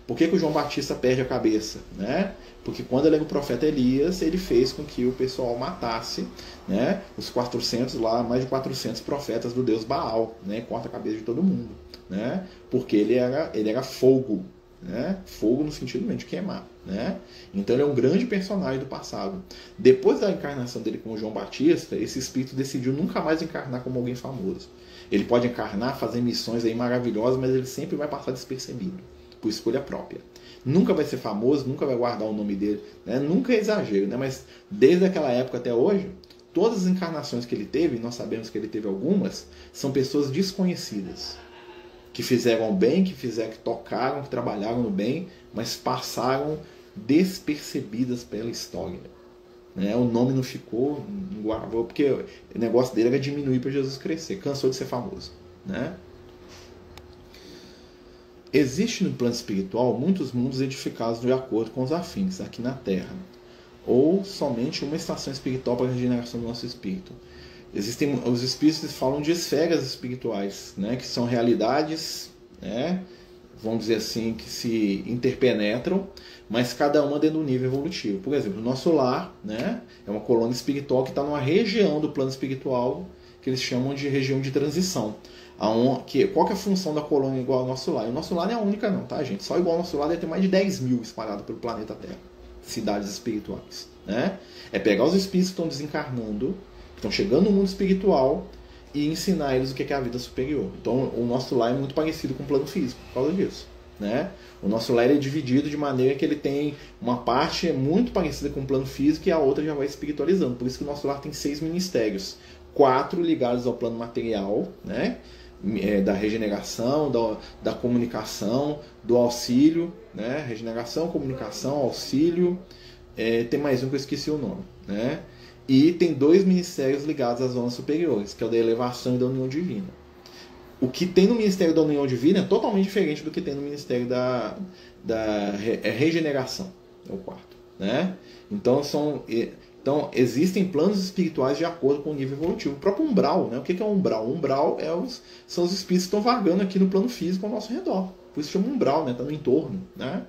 Por que o João Batista perde a cabeça? Né? Porque quando ele era o profeta Elias, ele fez com que o pessoal matasse, né, os 400 lá, mais de 400 profetas do Deus Baal, né, corta a cabeça de todo mundo, né? Porque ele era fogo. Né? Fogo no sentido mesmo de queimar, né? Então ele é um grande personagem do passado. Depois da encarnação dele como João Batista, esse espírito decidiu nunca mais encarnar como alguém famoso. Ele pode encarnar, fazer missões aí maravilhosas, mas ele sempre vai passar despercebido, por escolha própria. Nunca vai ser famoso, nunca vai guardar o nome dele, né? Nunca é exagero, né? Mas desde aquela época até hoje, todas as encarnações que ele teve, nós sabemos que ele teve algumas, são pessoas desconhecidas, que fizeram bem, que tocaram, que trabalharam no bem, mas passaram despercebidas pela história. Né? O nome não ficou, não guardou, porque o negócio dele era diminuir para Jesus crescer. Cansou de ser famoso. Né? Existe no plano espiritual muitos mundos edificados de acordo com os afins, aqui na Terra. Ou somente uma estação espiritual para a regeneração do nosso espírito. Existem os espíritos que falam de esferas espirituais, né, que são realidades, né, vamos dizer assim, que se interpenetram, mas cada uma dentro do nível evolutivo. Por exemplo, o nosso lar, né, é uma colônia espiritual que está numa região do plano espiritual que eles chamam de região de transição. Qual que é a função da colônia igual ao nosso lar? O nosso lar não é a única não, tá, gente? Só igual ao nosso lar deve ter mais de 10.000 espalhados pelo planeta Terra. Cidades espirituais. Né? É pegar os espíritos que estão desencarnando, estão chegando no mundo espiritual e ensinar eles o que é a vida superior. Então o nosso lar é muito parecido com o plano físico por causa disso. Né? O nosso lar é dividido de maneira que ele tem uma parte muito parecida com o plano físico e a outra já vai espiritualizando. Por isso que o nosso lar tem 6 ministérios. 4 ligados ao plano material, né? Da regeneração, da comunicação, do auxílio, né? Regeneração, comunicação, auxílio. Tem mais um que eu esqueci o nome. Né? E tem 2 ministérios ligados às zonas superiores, que é o da elevação e da união divina. O que tem no Ministério da União Divina é totalmente diferente do que tem no Ministério da Regeneração. É o 4. Né? Então, existem planos espirituais de acordo com o nível evolutivo. O próprio umbral. Né? O que é um umbral? O umbral são os espíritos que estão vagando aqui no plano físico ao nosso redor. Por isso chama umbral, né? Está no entorno. Né?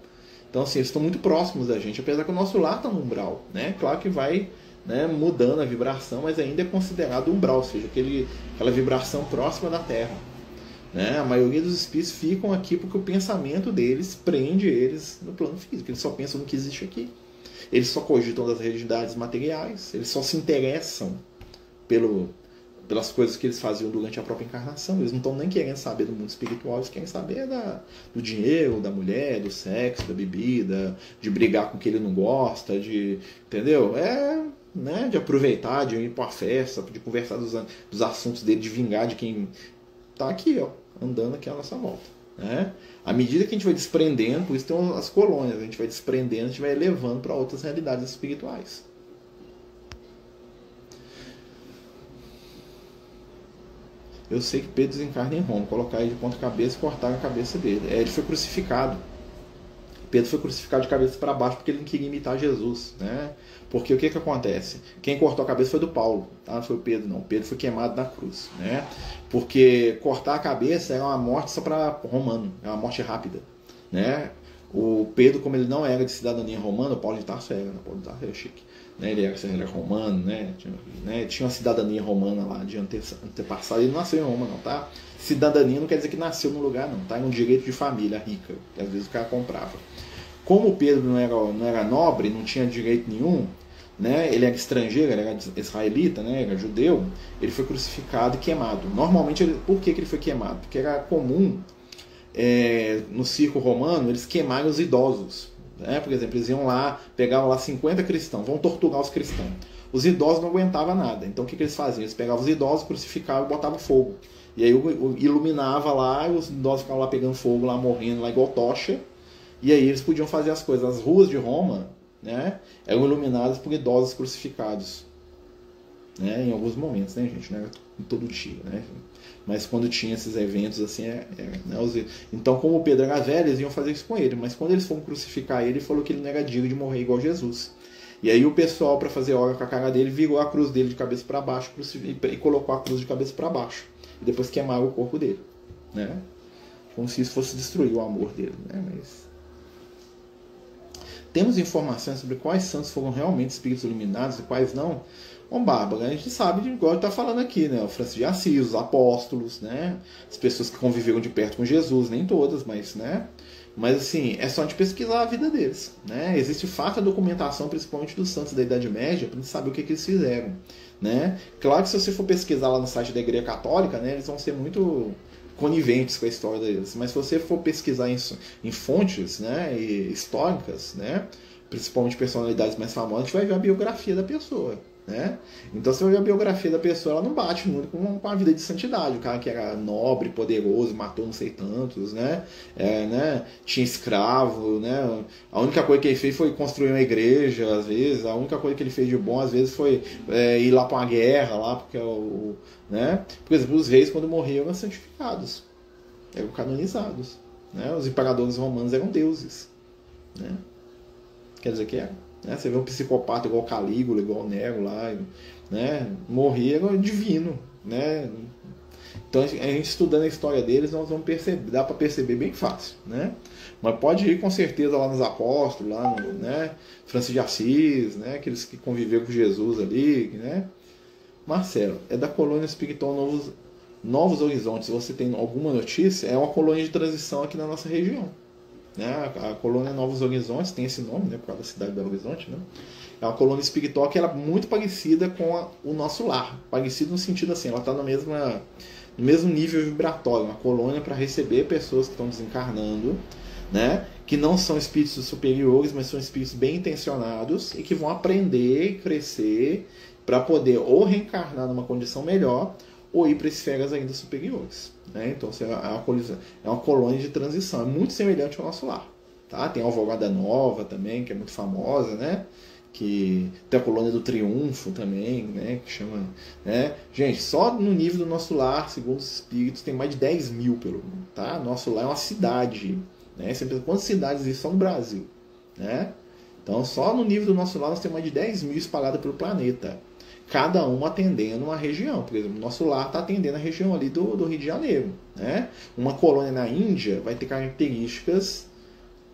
Então, assim, eles estão muito próximos da gente, apesar que o nosso lar está no umbral. Né? Claro que vai, né, mudando a vibração, mas ainda é considerado umbral, ou seja, aquela vibração próxima da Terra. Né? A maioria dos espíritos ficam aqui porque o pensamento deles prende eles no plano físico. Eles só pensam no que existe aqui. Eles só cogitam das realidades materiais. Eles só se interessam pelas coisas que eles faziam durante a própria encarnação. Eles não estão nem querendo saber do mundo espiritual. Eles querem saber do dinheiro, da mulher, do sexo, da bebida, de brigar com quem ele não gosta, entendeu? Né, de aproveitar, de ir para a festa, de conversar dos assuntos dele, de vingar de quem está aqui, ó, andando aqui à nossa volta. Né? À medida que a gente vai desprendendo, por isso tem as colônias, a gente vai desprendendo, a gente vai elevando para outras realidades espirituais. Eu sei que Pedro desencarna em Roma, colocar ele de ponta cabeça e cortar a cabeça dele. Ele foi crucificado. Pedro foi crucificado de cabeça para baixo porque ele não queria imitar Jesus, né? Porque o que acontece? Quem cortou a cabeça foi do Paulo, tá? Não foi o Pedro, não. Pedro foi queimado na cruz, né? Porque cortar a cabeça é uma morte só para romano, é uma morte rápida, né? O Pedro, como ele não era de cidadania romana, o Paulo de Tarso era, né? Paulo de Tarso era chique, né? Ele era romano, né? Tinha uma cidadania romana lá de antepassado. Ele não nasceu em Roma, não, tá? Cidadania não quer dizer que nasceu num lugar, não, tá? É um direito de família rica, que às vezes o cara comprava. Como o Pedro não era nobre, não tinha direito nenhum, né? Ele era estrangeiro, ele era israelita, né? Era judeu, ele foi crucificado e queimado. Normalmente, por que ele foi queimado? Porque era comum, no circo romano, eles queimarem os idosos, né? Por exemplo, eles iam lá, pegavam lá 50 cristãos, vão torturar os cristãos. Os idosos não aguentavam nada, então o que eles faziam? Eles pegavam os idosos, crucificavam e botavam fogo. E aí iluminava lá, e os idosos ficavam lá pegando fogo, lá morrendo, lá igual tocha. E aí eles podiam fazer as coisas. As ruas de Roma, né, eram iluminadas por idosos crucificados, né, em alguns momentos, né, gente, né, todo dia, né, mas quando tinha esses eventos assim, né, então como o Pedro era velho, eles iam fazer isso com ele, mas quando eles foram crucificar ele falou que ele não era digno de morrer igual Jesus. E aí o pessoal, para fazer obra com a cara dele, virou a cruz dele de cabeça para baixo e colocou a cruz de cabeça para baixo, e depois queimaram o corpo dele, né, como se isso fosse destruir o amor dele, né, mas... Temos informações sobre quais santos foram realmente espíritos iluminados e quais não? Bom, Bárbara, a gente sabe, igual está falando aqui, né? O Francisco de Assis, os apóstolos, né? As pessoas que conviveram de perto com Jesus, nem todas, mas, né? Mas assim, é só de pesquisar a vida deles, né? Existe fato a documentação, principalmente dos santos da Idade Média, para a gente saber o que eles fizeram, né? Claro que se você for pesquisar lá no site da Igreja Católica, né? Eles vão ser muito coniventes com a história deles, mas se você for pesquisar em fontes, né, históricas, né, principalmente personalidades mais famosas, a gente vai ver a biografia da pessoa, né? Então você vai ver a biografia da pessoa, ela não bate muito com a vida de santidade. O cara que era nobre, poderoso, matou não sei tantos, né? Tinha escravo, né? A única coisa que ele fez foi construir uma igreja, às vezes. A única coisa que ele fez de bom, às vezes, foi ir lá para uma guerra, lá, porque né? Por exemplo, os reis, quando morriam, eram santificados, eram canonizados, né? Os imperadores romanos eram deuses, né? Quer dizer que eram. Né? Você vê um psicopata igual Calígula, igual Nero lá, né? Morria, era divino, né? Então a gente estudando a história deles, nós vamos perceber, dá para perceber bem fácil, né? Mas pode ir com certeza lá nos apóstolos, lá no, né? Francisco de Assis, né? Aqueles que conviveram com Jesus ali, né? Marcelo, é da colônia espiritual Novos Horizontes. Você tem alguma notícia? É uma colônia de transição aqui na nossa região, né? A colônia Novos Horizontes tem esse nome, né? Por causa da cidade de Belo Horizonte, né? É uma colônia espiritual que ela é muito parecida com o nosso lar, parecida no sentido assim, ela está no mesmo nível vibratório, uma colônia para receber pessoas que estão desencarnando, né? Que não são espíritos superiores, mas são espíritos bem intencionados e que vão aprender e crescer para poder ou reencarnar numa condição melhor ou ir para esferas ainda superiores, né? Então é uma colônia de transição, é muito semelhante ao nosso lar, tá? Tem a Alvorada Nova também, que é muito famosa, né? Que tem a colônia do Triunfo também, né? Que chama, né? Gente, só no nível do nosso lar, segundo os espíritos, tem mais de 10 mil pelo mundo, tá? Nosso lar é uma cidade, né? Você pensa quantas cidades existem só no Brasil, né? Então só no nível do nosso lar nós temos mais de 10 mil espalhadas pelo planeta, cada um atendendo uma região. Por exemplo, nosso lar está atendendo a região ali do Rio de Janeiro, né? Uma colônia na Índia vai ter características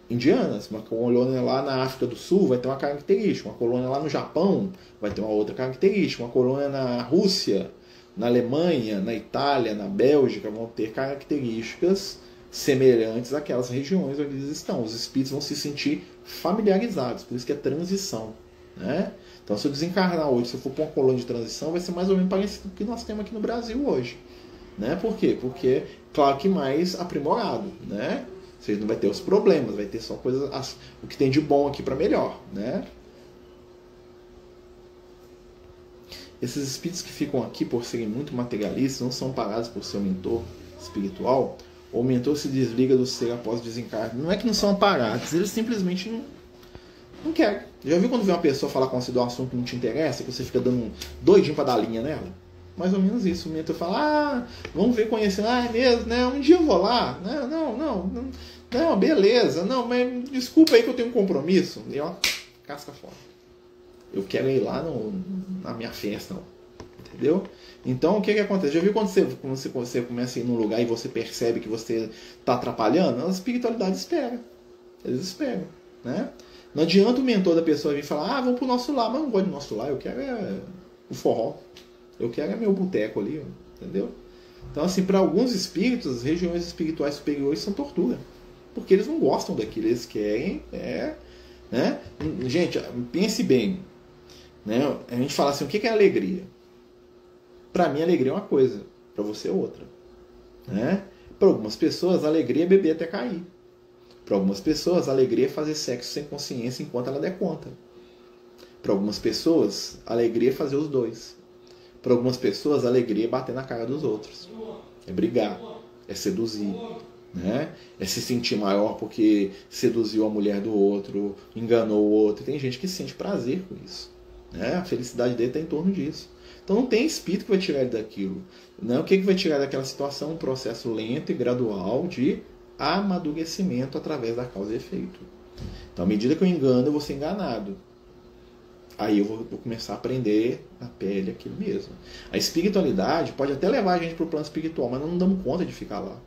indianas, uma colônia lá na África do Sul vai ter uma característica, uma colônia lá no Japão vai ter uma outra característica, uma colônia na Rússia, na Alemanha, na Itália, na Bélgica vão ter características semelhantes àquelas regiões onde eles estão. Os espíritos vão se sentir familiarizados, por isso que é transição, né? Então, se eu desencarnar hoje, se eu for para uma colônia de transição, vai ser mais ou menos parecido com o que nós temos aqui no Brasil hoje, né? Por quê? Porque, claro que mais aprimorado, né? Você não vai ter os problemas, vai ter só coisas, o que tem de bom aqui para melhor, né? Esses espíritos que ficam aqui por serem muito materialistas não são parados por seu mentor espiritual, ou o mentor se desliga do ser após o desencarne. Não é que não são amparados, eles simplesmente não querem. Já viu quando vê uma pessoa falar com você de um assunto que não te interessa, que você fica dando doidinho para dar linha nela? Mais ou menos isso. O mentor fala, vamos ver, conhecer, é mesmo, né? Um dia eu vou lá. Não Não, beleza. Não, mas desculpa aí que eu tenho um compromisso. E ó, casca fora. Eu quero ir lá na minha festa, não. Entendeu? Então, o que acontece? Já viu quando você começa a ir num lugar e você percebe que você está atrapalhando? A espiritualidade espera. Eles esperam, né? Não adianta o mentor da pessoa vir falar, vamos pro nosso lar, mas eu não gosto do nosso lar, eu quero o forró. Eu quero meu boteco ali, entendeu? Então, assim, para alguns espíritos, as regiões espirituais superiores são tortura. Porque eles não gostam daquilo, eles querem, né? Gente, pense bem, né? A gente fala assim, o que é alegria? Para mim, alegria é uma coisa, para você é outra, né? Para algumas pessoas, alegria é beber até cair. Para algumas pessoas, alegria é fazer sexo sem consciência enquanto ela der conta. Para algumas pessoas, alegria é fazer os dois. Para algumas pessoas, alegria é bater na cara dos outros. É brigar, é seduzir, né? É se sentir maior porque seduziu a mulher do outro, enganou o outro. Tem gente que sente prazer com isso, né? A felicidade dele está em torno disso. Então não tem espírito que vai tirar ele daquilo, né? O que vai tirar daquela situação? Um processo lento e gradual de amadurecimento através da causa e efeito. Então, à medida que eu engano, eu vou ser enganado. Aí eu vou começar a aprender na pele aquilo mesmo. A espiritualidade pode até levar a gente para o plano espiritual, mas nós não damos conta de ficar lá,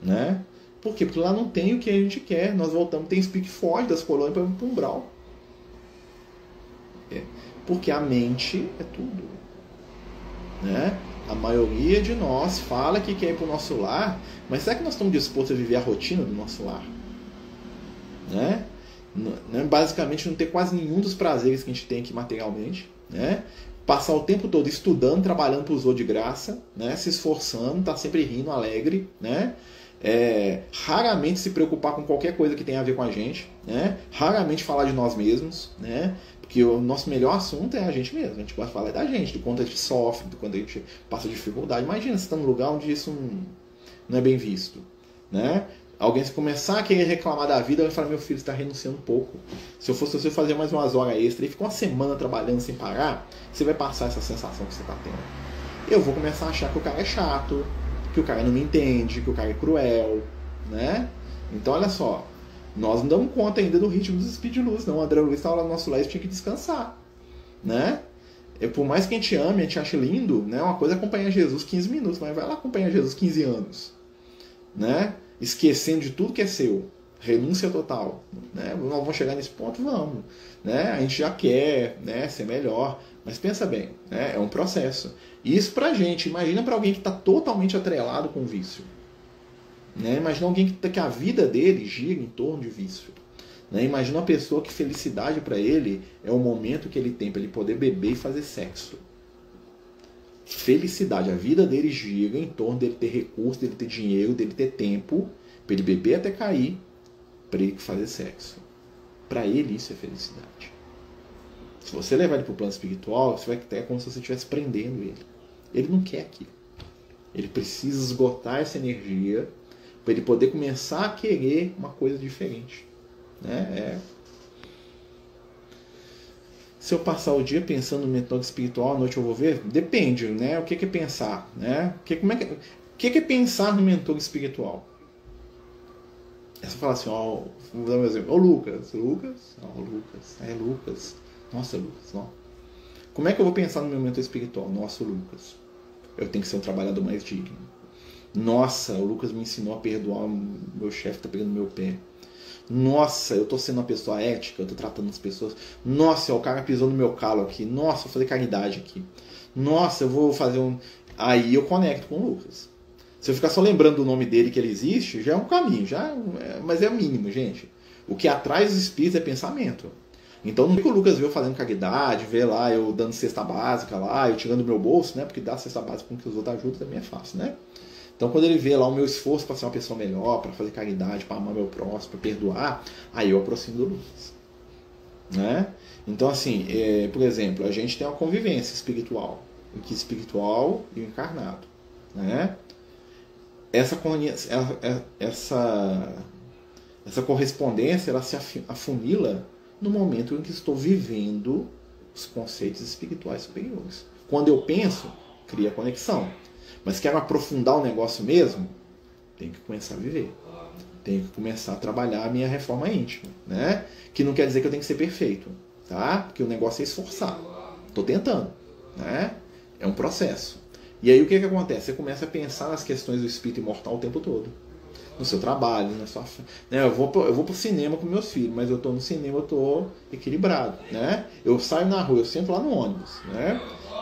né? Por quê? Porque lá não tem o que a gente quer. Nós voltamos, tem espírito que foge das colônias para o umbral. Porque a mente é tudo, né? A maioria de nós fala que quer ir para o nosso lar, mas será que nós estamos dispostos a viver a rotina do nosso lar? Né? Basicamente não ter quase nenhum dos prazeres que a gente tem aqui materialmente, né? Passar o tempo todo estudando, trabalhando para os outros de graça, né? Se esforçando, tá sempre rindo, alegre, né? Raramente se preocupar com qualquer coisa que tenha a ver com a gente, né? Raramente falar de nós mesmos, né? Porque o nosso melhor assunto é a gente mesmo. A gente pode falar da gente, do quanto a gente sofre, do quanto a gente passa dificuldade. Imagina você está num lugar onde isso não é bem visto, né? Alguém se começar a querer reclamar da vida, vai falar, meu filho, você está renunciando um pouco. Se eu fosse você fazer mais umas horas extras e ficar uma semana trabalhando sem parar, você vai passar essa sensação que você está tendo. Eu vou começar a achar que o cara é chato, que o cara não me entende, que o cara é cruel, né? Então, olha só, nós não damos conta ainda do ritmo dos espíritos de luz, não. O André Luiz estava lá no nosso lar e tinha que descansar, né? Por mais que a gente ame, a gente ache lindo, né? Uma coisa é acompanhar Jesus 15 minutos, mas vai lá acompanhar Jesus 15 anos, né? Esquecendo de tudo que é seu, renúncia total, né? Nós vamos chegar nesse ponto, vamos, né? A gente já quer, né, ser melhor, mas pensa bem, né? É um processo. E isso pra gente, imagina para alguém que está totalmente atrelado com o vício, né? Imagina alguém que a vida dele gira em torno de vício, né? Imagina uma pessoa que felicidade para ele é o momento que ele tem para ele poder beber e fazer sexo. Felicidade, a vida dele gira em torno dele ter recurso, dele ter dinheiro, dele ter tempo, para ele beber até cair, para ele fazer sexo. Para ele isso é felicidade. Se você levar ele para o plano espiritual, você vai ter como se você estivesse prendendo ele. Ele não quer aquilo. Ele precisa esgotar essa energia para ele poder começar a querer uma coisa diferente, né? Se eu passar o dia pensando no mentor espiritual, à noite eu vou ver? Depende, né? O que é pensar, né? O que é pensar no mentor espiritual? Você fala assim, ó, vou dar um exemplo. Lucas. Nossa, Lucas, ó. Como é que eu vou pensar no meu mentor espiritual? Nossa, Lucas, eu tenho que ser um trabalhador mais digno. Nossa, o Lucas me ensinou a perdoar, meu chefe tá pegando meu pé. Nossa, eu tô sendo uma pessoa ética, eu tô tratando as pessoas. Nossa, o cara pisou no meu calo aqui. Nossa, vou fazer caridade aqui. Nossa, eu vou fazer um... Aí eu conecto com o Lucas. Se eu ficar só lembrando do nome dele que ele existe, já é um caminho, mas é o mínimo, gente. O que atrai os espíritos é pensamento. Então não é que o Lucas vê eu fazendo caridade, vê lá eu dando cesta básica lá, eu tirando do meu bolso, né? Porque dar cesta básica com que os outros ajudam também é fácil, né? Então, quando ele vê lá o meu esforço para ser uma pessoa melhor, para fazer caridade, para amar meu próximo, para perdoar, aí eu aproximo do Lucas, né? Então, assim, por exemplo, a gente tem uma convivência espiritual, o espiritual e o encarnado, né? Essa correspondência, ela se afunila no momento em que estou vivendo os conceitos espirituais superiores. Quando eu penso, cria conexão. Mas quero aprofundar o negócio mesmo, tem que começar a viver. Tenho que começar a trabalhar a minha reforma íntima, né? Que não quer dizer que eu tenho que ser perfeito, tá? Porque o negócio é esforçar. Estou tentando, né? É um processo. E aí o que acontece? Você começa a pensar nas questões do espírito imortal o tempo todo. No seu trabalho, na sua... né? Eu vou pro cinema com meus filhos, mas eu estou no cinema, eu estou equilibrado, né? Eu saio na rua, eu sento lá no ônibus, né?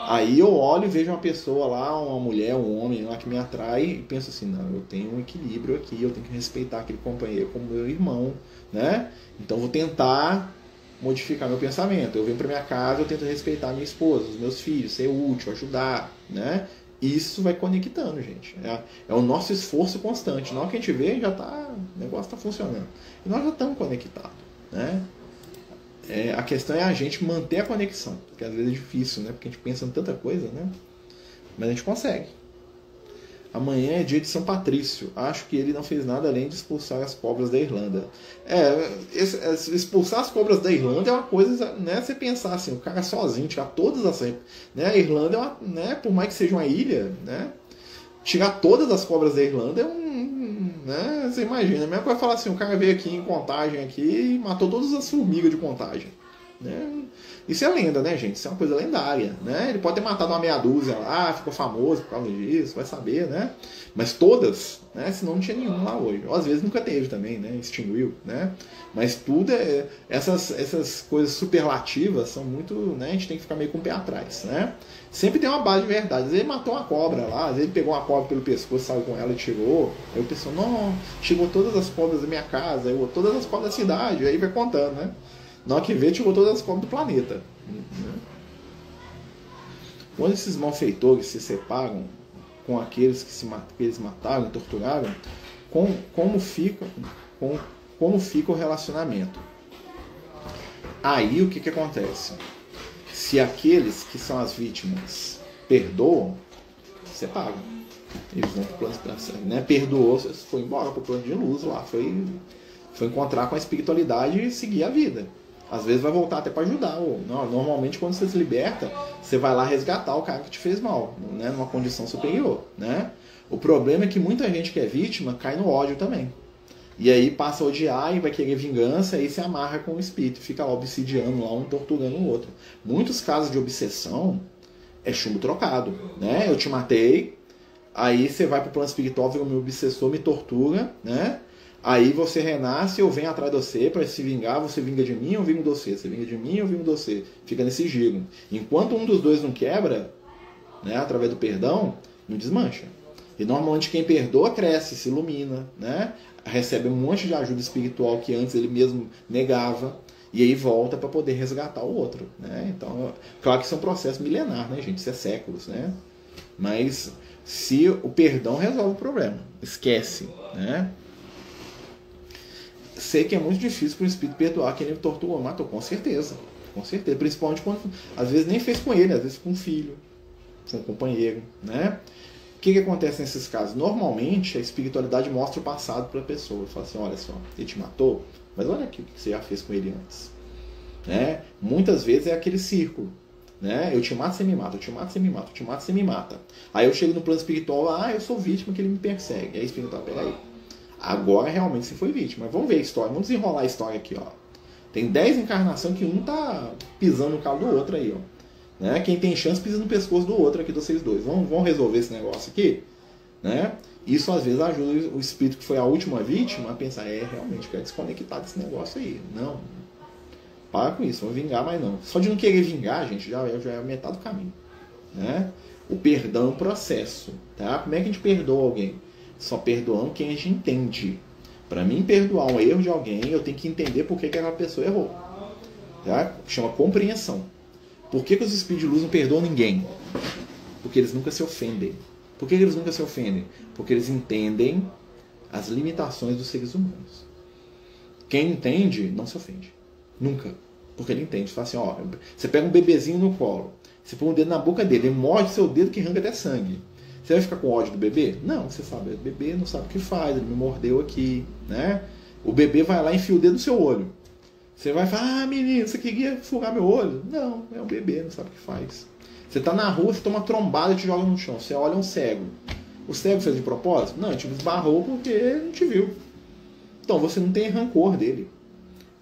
Aí eu olho e vejo uma pessoa lá, uma mulher, um homem lá que me atrai e penso assim, não, eu tenho um equilíbrio aqui, eu tenho que respeitar aquele companheiro como meu irmão, né? Então vou tentar modificar meu pensamento. Eu venho para minha casa, eu tento respeitar minha esposa, os meus filhos, ser útil, ajudar, né? Isso vai conectando, gente. É o nosso esforço constante. Na hora que a gente vê, já tá, o negócio está funcionando. E nós já estamos conectados, né? A questão é a gente manter a conexão, porque às vezes é difícil, né? Porque a gente pensa em tanta coisa, né? Mas a gente consegue. Amanhã é dia de São Patrício. Acho que ele não fez nada além de expulsar as cobras da Irlanda. Expulsar as cobras da Irlanda é uma coisa, né? Você pensar assim, o cara sozinho, tirar todas as... né? A Irlanda é uma, né? Por mais que seja uma ilha, né? Tirar todas as cobras da Irlanda é né? Você imagina, a mesma coisa falar assim, o cara veio aqui em Contagem aqui e matou todas as formigas de Contagem, né? Isso é lenda, né, gente? Isso é uma coisa lendária, né? Ele pode ter matado uma meia dúzia lá, ficou famoso por causa disso, vai saber, né? Mas todas, né? Senão não tinha nenhum lá hoje. Ou às vezes nunca teve também, né? Extinguiu, né? Mas tudo essas coisas superlativas são muito, né? A gente tem que ficar meio com o pé atrás, né? Sempre tem uma base de verdade. Às vezes ele matou uma cobra lá, às vezes ele pegou uma cobra pelo pescoço, saiu com ela e tirou. Aí o pessoal, não, tirou todas as cobras da minha casa, todas as cobras da cidade, aí vai contando, né? Na hora que vê, tirou todas as cobras do planeta. Quando esses malfeitores se separam com aqueles que eles mataram e torturaram, como fica o relacionamento? Aí o que acontece? Se aqueles que são as vítimas perdoam, separam. Eles vão para o plano, né? Perdoou, foi embora para o plano de luz lá, foi encontrar com a espiritualidade e seguir a vida. Às vezes vai voltar até para ajudar. Normalmente quando você se liberta, você vai lá resgatar o cara que te fez mal, né? Numa condição superior, né? O problema é que muita gente que é vítima cai no ódio também. E aí passa a odiar e vai querer vingança, e aí se amarra com o espírito, fica lá obsidiando lá, um torturando o outro. Muitos casos de obsessão é chumbo trocado, né? Eu te matei, aí você vai pro plano espiritual, vira o meu obsessor, me tortura, né? Aí você renasce, eu venho atrás de você para se vingar, você vinga de mim, eu vingo de você, você vinga de mim, eu vingo de você. Fica nesse giro. Enquanto um dos dois não quebra, né, através do perdão, não desmancha. E normalmente quem perdoa cresce, se ilumina, né? Recebe um monte de ajuda espiritual que antes ele mesmo negava, e aí volta para poder resgatar o outro, né? Então, claro que isso é um processo milenar, né, gente? Isso é séculos, né? Mas se o perdão resolve o problema, esquece, né? Sei que é muito difícil para o espírito perdoar quem ele torturou, matou, com certeza. Com certeza. Principalmente quando, às vezes, nem fez com ele, às vezes com um filho, com um companheiro, né? O que acontece nesses casos? Normalmente, a espiritualidade mostra o passado para a pessoa. Fala assim, olha só, ele te matou, mas olha aqui o que você já fez com ele antes. Né? Muitas vezes é aquele círculo. Né? Eu te mato, você me mata, eu te mato, você me mata, eu te mato, você me mata. Aí eu chego no plano espiritual, eu sou vítima, que ele me persegue. Aí a espiritual, peraí. Agora realmente você foi vítima. Mas vamos ver a história, vamos desenrolar a história aqui, ó. Tem 10 encarnações que um tá pisando no calo do outro aí, ó. Né? Quem tem chance pisa no pescoço do outro aqui, de vocês dois. Vamos resolver esse negócio aqui, né? Isso às vezes ajuda o espírito que foi a última vítima a pensar, realmente quero desconectar desse negócio aí. Não, para com isso, vou vingar, mas não. Só de não querer vingar, gente, já é metade do caminho, né? O perdão é um processo, tá? Como é que a gente perdoa alguém? Só perdoando quem a gente entende. Para mim perdoar um erro de alguém, eu tenho que entender por que aquela pessoa errou, tá? Chama compreensão. Por que os espíritos de luz não perdoam ninguém? Porque eles nunca se ofendem. Por que eles nunca se ofendem? Porque eles entendem as limitações dos seres humanos. Quem entende, não se ofende. Nunca. Porque ele entende. Fala assim, você pega um bebezinho no colo, você põe um dedo na boca dele, ele morde seu dedo que arranca até sangue. Você vai ficar com ódio do bebê? Não, você sabe, o bebê não sabe o que faz, ele me mordeu aqui, né? O bebê vai lá e enfia o dedo no seu olho. Você vai falar, menino, você queria furar meu olho? Não, é um bebê, não sabe o que faz. Você tá na rua, você toma uma trombada e te joga no chão. Você olha um cego. O cego fez de propósito? Não, ele te esbarrou porque ele não te viu. Então você não tem rancor dele.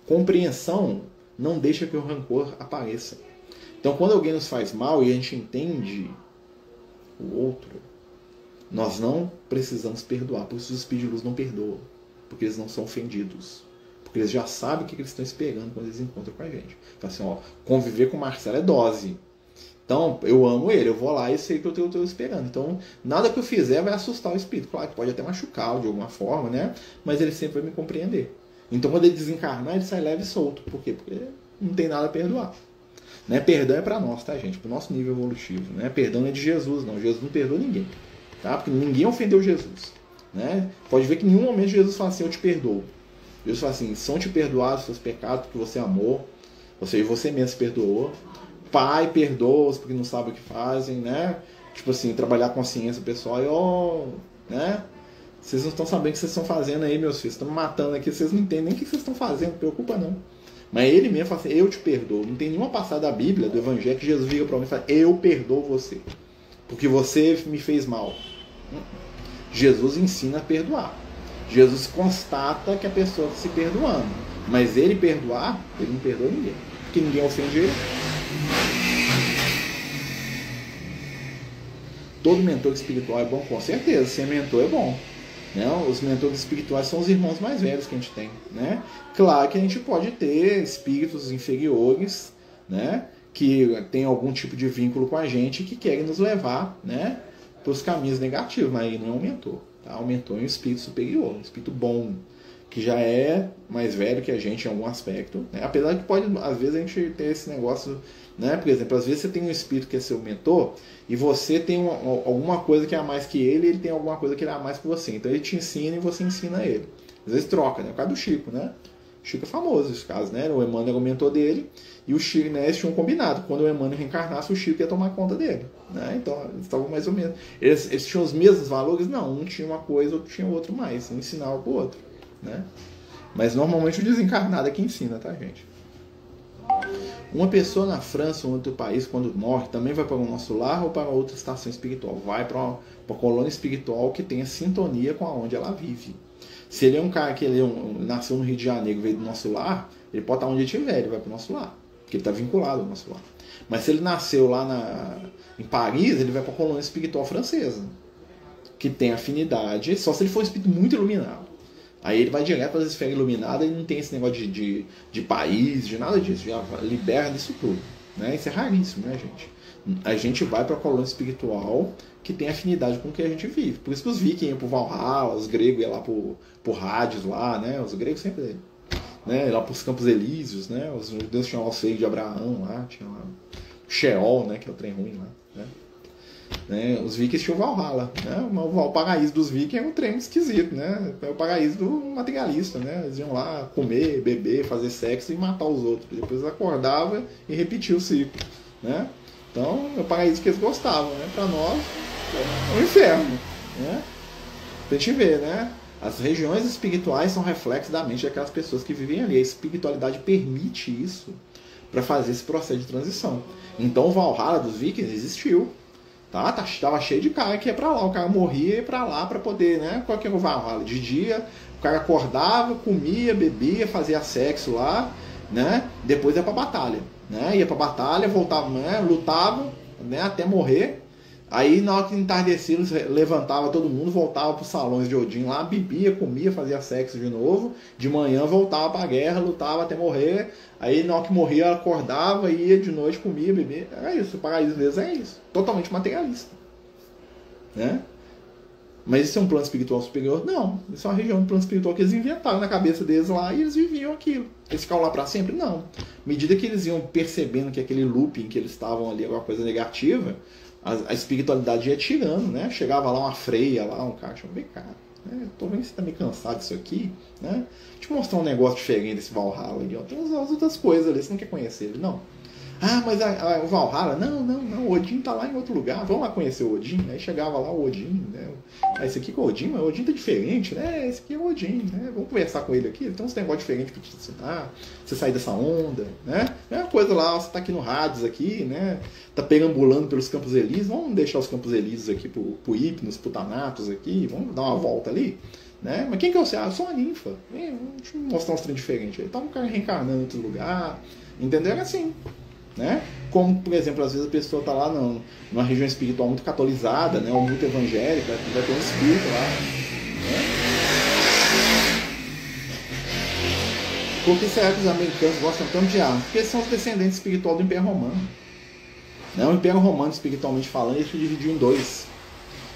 Compreensão não deixa que o rancor apareça. Então quando alguém nos faz mal e a gente entende o outro, nós não precisamos perdoar. Por isso os espíritos de luz não perdoam. Porque eles não são ofendidos. Porque eles já sabem o que eles estão esperando quando eles encontram com a gente. Então assim, ó, conviver com o Marcelo é dose. Então, eu amo ele, eu vou lá e sei que eu estou esperando. Então, nada que eu fizer vai assustar o espírito. Claro que pode até machucá-lo de alguma forma, né? Mas ele sempre vai me compreender. Então, quando ele desencarnar, ele sai leve e solto. Por quê? Porque não tem nada a perdoar. Né? Perdão é para nós, tá, gente? Para o nosso nível evolutivo. Né? Perdão não é de Jesus, não. Jesus não perdoa ninguém. Tá? Porque ninguém ofendeu Jesus. Né? Pode ver que em nenhum momento Jesus fala assim, eu te perdoo. Jesus fala assim, são te perdoados os seus pecados porque você amou. Ou seja, você mesmo se perdoou. Pai, perdoa-os porque não sabem o que fazem, né? Tipo assim, trabalhar a consciência pessoal e, né? Vocês não estão sabendo o que vocês estão fazendo aí, meus filhos. Estão me matando aqui, vocês não entendem nem o que vocês estão fazendo, não preocupa não. Mas ele mesmo fala assim, eu te perdoo. Não tem nenhuma passada da Bíblia, do Evangelho, que Jesus vira para alguém e fala, eu perdoo você. Porque você me fez mal. Jesus ensina a perdoar. Jesus constata que a pessoa está se perdoando. Mas ele perdoar, ele não perdoa ninguém. Porque ninguém ofende ele. Todo mentor espiritual é bom? Com certeza, ser mentor é bom. Né? Os mentores espirituais são os irmãos mais velhos que a gente tem. Né? Claro que a gente pode ter espíritos inferiores, né? Que tem algum tipo de vínculo com a gente que querem nos levar, né? Para os caminhos negativos, mas aí não é um mentor. Tá? O mentor é um espírito superior, um espírito bom, que já é mais velho que a gente em algum aspecto. Né? Apesar de que pode, às vezes, a gente ter esse negócio... Né? Por exemplo, às vezes você tem um espírito que é seu mentor e você tem alguma coisa que é a mais que ele e ele tem alguma coisa que ele é a mais que você. Então ele te ensina e você ensina ele. Às vezes troca, né? O caso do Chico, né? O Chico é famoso esse caso, né? O Emmanuel era o mentor dele e o Chico, né, eles tinham combinado. Quando o Emmanuel reencarnasse, o Chico ia tomar conta dele. Né? Então eles estavam mais ou menos... Eles tinham os mesmos valores? Não, um tinha uma coisa, outro tinha outro mais. Um ensinava pro outro. Né? Mas normalmente o desencarnado é que ensina, tá, gente? Uma pessoa na França ou em outro país, quando morre, também vai para o nosso lar ou para outra estação espiritual? Vai para a colônia espiritual que tenha sintonia com aonde ela vive. Se ele é um cara que nasceu no Rio de Janeiro e veio do nosso lar, ele pode estar onde ele estiver, ele vai para o nosso lar. Porque ele está vinculado ao nosso lar. Mas se ele nasceu lá em Paris, ele vai para a colônia espiritual francesa. Que tem afinidade, só se ele for um espírito muito iluminado. Aí ele vai direto para as esferas iluminadas e não tem esse negócio de país, de nada disso. Já libera disso tudo. Né? Isso é raríssimo, né, gente? A gente vai para a colônia espiritual que tem afinidade com o que a gente vive. Por isso que os vikings iam para o Valhalla, os gregos iam lá para Hades lá, né? Os gregos sempre... Né? Lá para os Campos Elíseos, né? Os judeus tinham o seio de Abraão lá, tinha lá o Sheol, né? Que é o trem ruim lá, né? Né? Os vikings tinham o Valhalla, né? O paraíso dos vikings é um trem esquisito, né? É o paraíso do materialista, né? Eles iam lá comer, beber, fazer sexo e matar os outros. Depois eles acordavam e repetiam o ciclo, né? Então é o paraíso que eles gostavam, né? Para nós é um inferno, né? Pra gente ver, né? As regiões espirituais são reflexos da mente daquelas pessoas que vivem ali. A espiritualidade permite isso para fazer esse processo de transição. Então o Valhalla dos vikings existiu. Tava cheio de cara que ia pra lá. O cara morria e ia pra lá pra poder, né? Qual que era o Valhalla? De dia, o cara acordava, comia, bebia, fazia sexo lá, né? Depois ia pra batalha, né? Ia pra batalha, voltava, né? Lutava, né? Até morrer. Aí na hora que entardecia, levantava todo mundo, voltava pros salões de Odin lá, bebia, comia, fazia sexo de novo. De manhã voltava pra guerra, lutava até morrer. Aí na hora que morria, acordava, ia de noite, comia, bebia. É isso, o paraíso deles é isso. Totalmente materialista. Né? Mas isso é um plano espiritual superior? Não. Isso é uma região do plano espiritual que eles inventaram na cabeça deles lá e eles viviam aquilo. Eles ficavam lá pra sempre? Não. À medida que eles iam percebendo que aquele looping que eles estavam ali, alguma coisa negativa, a espiritualidade ia tirando, né? Chegava lá uma freia, lá um cara, deixa eu ver, cara. Tô vendo que você tá meio cansado disso aqui, né? Deixa eu mostrar um negócio diferente desse Valhalla ali, ó. Tem umas outras coisas ali, você não quer conhecer ele, não. Ah, mas o Valhalla, não, o Odin tá lá em outro lugar, vamos lá conhecer o Odin. Aí chegava lá o Odin, né? Esse aqui que é o Odin, mas o Odin tá diferente, né? Esse aqui é o Odin, né? Vamos conversar com ele aqui, ele tem uns negócios diferentes pra te ensinar, você sair dessa onda, né? É uma coisa lá, você tá aqui no Hades aqui, né? Tá perambulando pelos Campos Elíseos, vamos deixar os Campos Elíseos aqui pro Hipnos, pro Thanatos aqui, vamos dar uma volta ali, né? Mas quem que é você? Ah, eu sou uma ninfa. Deixa eu mostrar um trem diferente. Ele tava um cara reencarnando em outro lugar, entendeu? Era assim, né? Como, por exemplo, às vezes a pessoa está lá numa região espiritual muito catolizada, né? Ou muito evangélica, vai ter um espírito lá, né? Por que será que os americanos gostam tanto de armas? Porque eles são os descendentes espirituais do Império Romano. Né? O Império Romano, espiritualmente falando, ele se dividiu em dois.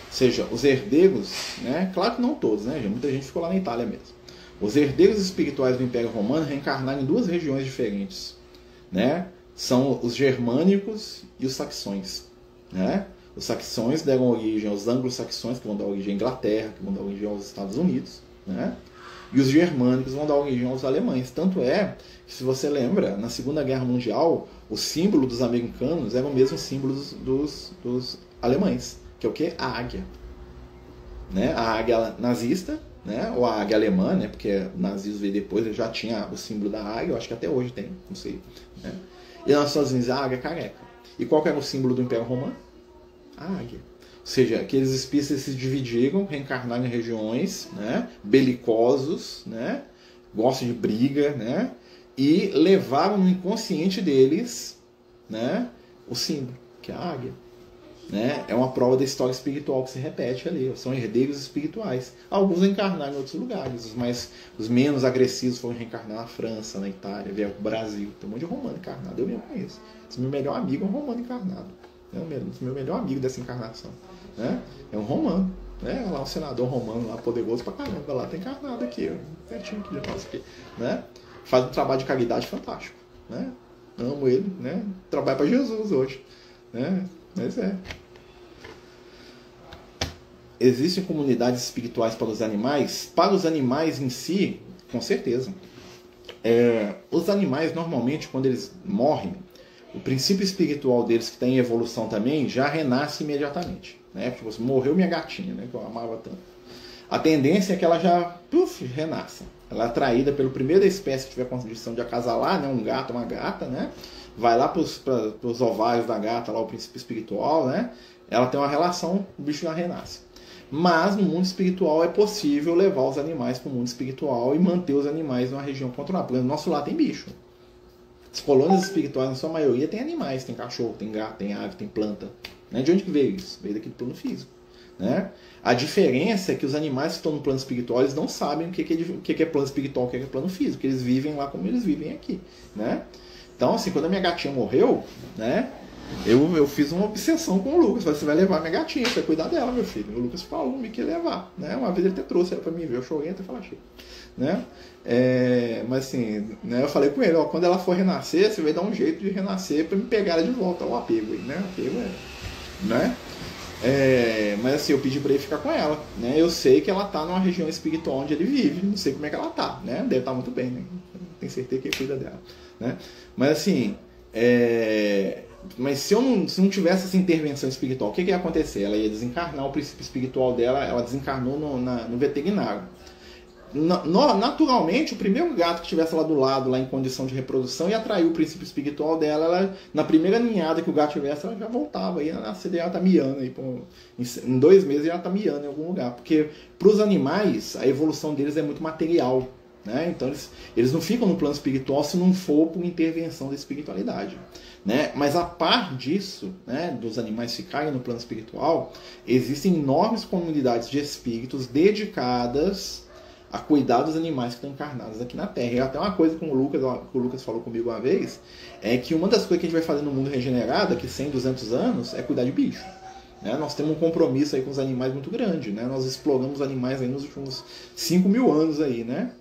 Ou seja, os herdeiros, né? Claro que não todos, né? Muita gente ficou lá na Itália mesmo. Os herdeiros espirituais do Império Romano reencarnaram em duas regiões diferentes, né? São os germânicos e os saxões, né? Os saxões deram origem aos anglo-saxões, que vão dar origem à Inglaterra, que vão dar origem aos Estados Unidos, né? E os germânicos vão dar origem aos alemães. Tanto é que, se você lembra, na Segunda Guerra Mundial, o símbolo dos americanos era o mesmo símbolo dos alemães, que é o quê? A águia, né? A águia nazista, né? Ou a águia alemã, né? Porque o nazismo veio depois, ele já tinha o símbolo da águia, eu acho que até hoje tem, não sei, né? E nas Estados Unidos a águia careca. E qual que era o símbolo do Império Romano? A águia. Ou seja, aqueles espícies se dividiram, reencarnaram em regiões, né? Belicosos, né? Gostam de briga, né? E levaram no inconsciente deles, né? O símbolo, que é a águia. Né? É uma prova da história espiritual que se repete ali. São herdeiros espirituais. Alguns reencarnaram em outros lugares. Os menos agressivos foram reencarnar na França, na Itália, vieram para o Brasil. Tem um monte de romano encarnado. Eu mesmo conheço. Esse meu melhor amigo é um romano encarnado. É o meu melhor amigo dessa encarnação. Né? É um romano. Né? Lá um senador romano, lá poderoso pra caramba. Lá tem encarnado aqui. Pertinho aqui de nós aqui. Né? Faz um trabalho de caridade fantástico. Né? Amo ele. Né? Trabalha para Jesus hoje. Né? Mas é. Existem comunidades espirituais para os animais? Para os animais em si, com certeza. Os animais, normalmente, quando eles morrem, o princípio espiritual deles, que está em evolução também, já renasce imediatamente. Né? Tipo, morreu minha gatinha, né? Que eu amava tanto. A tendência é que ela já renasça. Ela é atraída pelo primeiro da espécie que tiver condição de acasalar, né? Um gato, uma gata, né? Vai lá para os ovários da gata, lá o princípio espiritual, né? Ela tem uma relação, o bicho já renasce. Mas no mundo espiritual é possível levar os animais para o mundo espiritual e manter os animais numa região controlada. Porque no nosso lar tem bicho. As colônias espirituais, na sua maioria, tem animais. Tem cachorro, tem gato, tem ave, tem planta. Né? De onde que veio isso? Veio daqui do plano físico. Né? A diferença é que os animais que estão no plano espiritual, eles não sabem o que é plano espiritual, o que é plano físico. Eles vivem lá como eles vivem aqui. Né? Então, assim, quando a minha gatinha morreu, né, eu fiz uma obsessão com o Lucas. Falei, você vai levar minha gatinha, você vai cuidar dela, meu filho. O Lucas falou, me que levar. Né? Uma vez ele até trouxe ela pra mim ver, eu chorei até falar, né? Mas assim, né, eu falei com ele, ó, quando ela for renascer, você vai dar um jeito de renascer pra me pegar ela de volta, o apego aí, né? Apego né? Mas assim, eu pedi pra ele ficar com ela, né? Eu sei que ela tá numa região espiritual onde ele vive, não sei como é que ela tá, né? Deve estar muito bem, né? Tenho certeza que ele cuida dela, né? Mas assim, mas se não tivesse essa intervenção espiritual, o que ia acontecer? Ela ia desencarnar, o princípio espiritual dela, ela desencarnou no veterinário. Naturalmente, o primeiro gato que estivesse lá do lado, lá em condição de reprodução, ia atrair o princípio espiritual dela. Ela, na primeira ninhada que o gato tivesse, ela já voltava. Ia nascer, ela tá miando. Aí, em 2 meses ela tá miando em algum lugar. Porque para os animais, a evolução deles é muito material. Né? Então eles não ficam no plano espiritual se não for por intervenção da espiritualidade. Né? Mas a par disso, né, dos animais ficarem no plano espiritual, existem enormes comunidades de espíritos dedicadas a cuidar dos animais que estão encarnados aqui na Terra. E até uma coisa que o Lucas falou comigo uma vez, é que uma das coisas que a gente vai fazer no mundo regenerado, daqui 100, 200 anos, é cuidar de bicho. Né? Nós temos um compromisso aí com os animais muito grande. Né? Nós exploramos animais aí nos últimos 5.000 anos aí, né?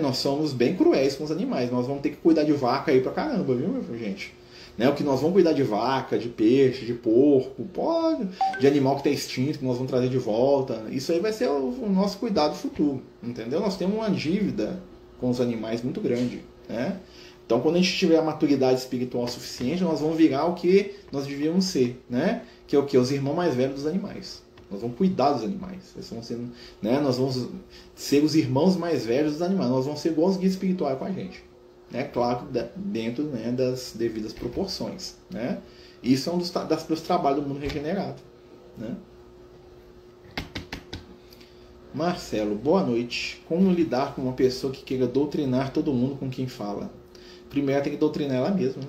Nós somos bem cruéis com os animais. Nós vamos ter que cuidar de vaca aí pra caramba, viu, gente? Né? O que nós vamos cuidar de vaca, de peixe, de porco, de animal que está extinto, que nós vamos trazer de volta. Isso aí vai ser o nosso cuidado futuro, entendeu? Nós temos uma dívida com os animais muito grande, né? Então, quando a gente tiver a maturidade espiritual suficiente, nós vamos virar o que nós devíamos ser, né? Que é o que? Os irmãos mais velhos dos animais. Nós vamos cuidar dos animais. Nós vamos ser os irmãos mais velhos dos animais. Nós vamos ser bons guias espirituais com a gente. Né? Claro, dentro, né, das devidas proporções. Né? Isso é um dos trabalhos do mundo regenerado. Né? Marcelo, boa noite. Como lidar com uma pessoa que queira doutrinar todo mundo com quem fala? Primeiro tem que doutrinar ela mesma,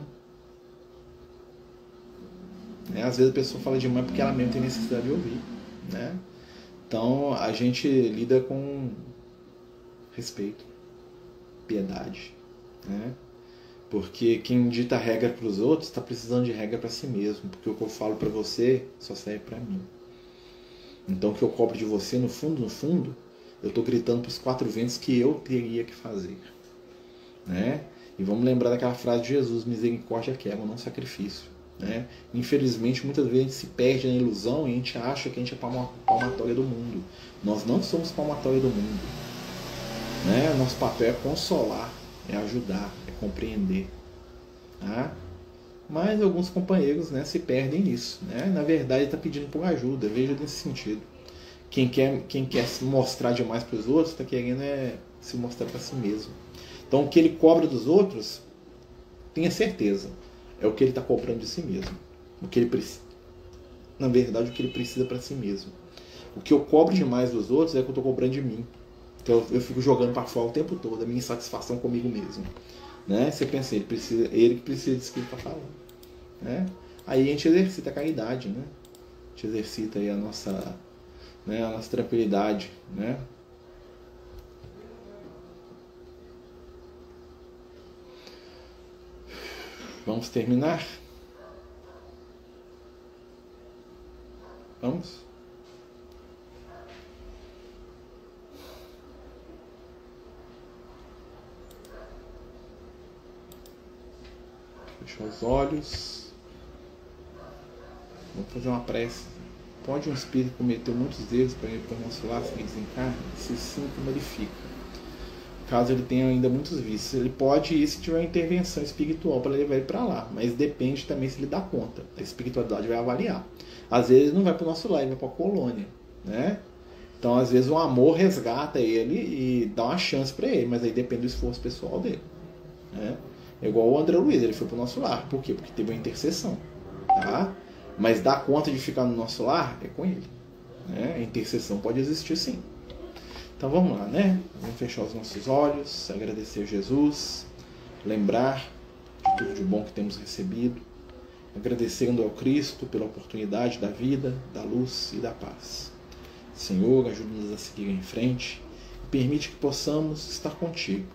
né? Às vezes a pessoa fala demais porque ela mesma tem necessidade de ouvir, né? Então a gente lida com respeito, piedade, né? Porque quem dita regra para os outros está precisando de regra para si mesmo, porque o que eu falo para você só serve para mim. Então o que eu cobro de você, no fundo, eu estou gritando para os quatro ventos que eu teria que fazer, né? E vamos lembrar daquela frase de Jesus: misericórdia quebra, não sacrifício, né? Infelizmente, muitas vezes a gente se perde na ilusão e a gente acha que a gente é palmatória do mundo. Nós não somos palmatória do mundo, né? Nosso papel é consolar, é ajudar, é compreender, tá? Mas alguns companheiros, né, se perdem nisso, né? Na verdade, está pedindo por ajuda. Veja nesse sentido. Quem quer se mostrar demais para os outros está querendo se mostrar para si mesmo. Então, o que ele cobra dos outros, tenha certeza, é o que ele está cobrando de si mesmo. O que ele precisa, na verdade, o que ele precisa para si mesmo. O que eu cobro demais dos outros é o que eu estou cobrando de mim. Então, eu fico jogando para fora o tempo todo a minha insatisfação comigo mesmo, né? Você pensa, ele que precisa disso que ele está falando, né? Aí a gente exercita a caridade, né? A gente exercita aí a nossa tranquilidade, né? Vamos terminar? Vamos? Fechar os olhos. Vamos fazer uma prece. Pode um espírito cometer muitos erros para ir para o nosso lar sem desencarne? Se sim, como ele fica? Caso ele tenha ainda muitos vícios, ele pode ir se tiver uma intervenção espiritual para levar ele para lá, mas depende também se ele dá conta. A espiritualidade vai avaliar. Às vezes não vai para o nosso lar, ele vai para a colônia, né? Então às vezes o amor resgata ele e dá uma chance para ele, mas aí depende do esforço pessoal dele, né? É igual o André Luiz, ele foi para o nosso lar. Por quê? Porque teve uma intercessão, tá? Mas dar conta de ficar no nosso lar é com ele, né? A intercessão pode existir sim. Então vamos lá, né? Vamos fechar os nossos olhos, agradecer a Jesus, lembrar de tudo de bom que temos recebido, agradecendo ao Cristo pela oportunidade da vida, da luz e da paz. Senhor, ajuda-nos a seguir em frente e permite que possamos estar contigo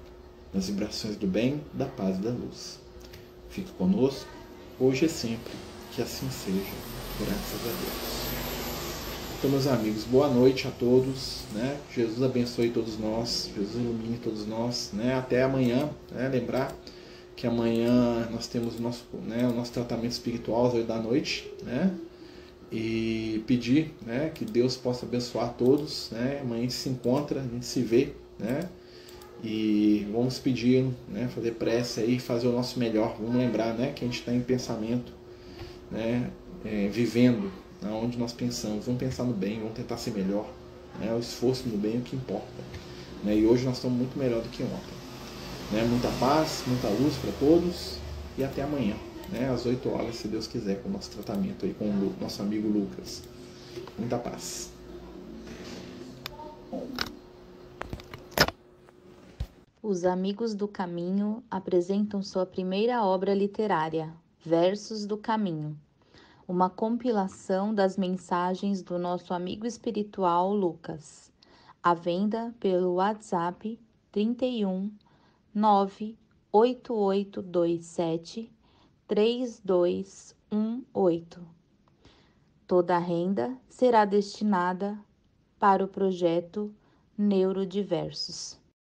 nas vibrações do bem, da paz e da luz. Fique conosco, hoje e sempre, que assim seja, graças a Deus. Então, meus amigos, boa noite a todos, né? Jesus abençoe todos nós, Jesus ilumine todos nós, né? Até amanhã, né? Lembrar que amanhã nós temos o nosso tratamento espiritual às 8 da noite, né? E pedir, né, que Deus possa abençoar todos, né? Amanhã a gente se encontra, a gente se vê, né? E vamos pedir, né, fazer prece aí, fazer o nosso melhor. Vamos lembrar, né, que a gente está em pensamento, né, vivendo onde nós pensamos. Vamos pensar no bem, vamos tentar ser melhor, né? O esforço no bem é o que importa, né? E hoje nós estamos muito melhor do que ontem, né? Muita paz, muita luz para todos e até amanhã, né? Às 8 horas, se Deus quiser, com o nosso tratamento aí com o nosso amigo Lucas. Muita paz. Os Amigos do Caminho apresentam sua primeira obra literária, Versos do Caminho, uma compilação das mensagens do nosso amigo espiritual Lucas, à venda pelo WhatsApp 31 98827 3218. Toda a renda será destinada para o projeto Neurodiversos.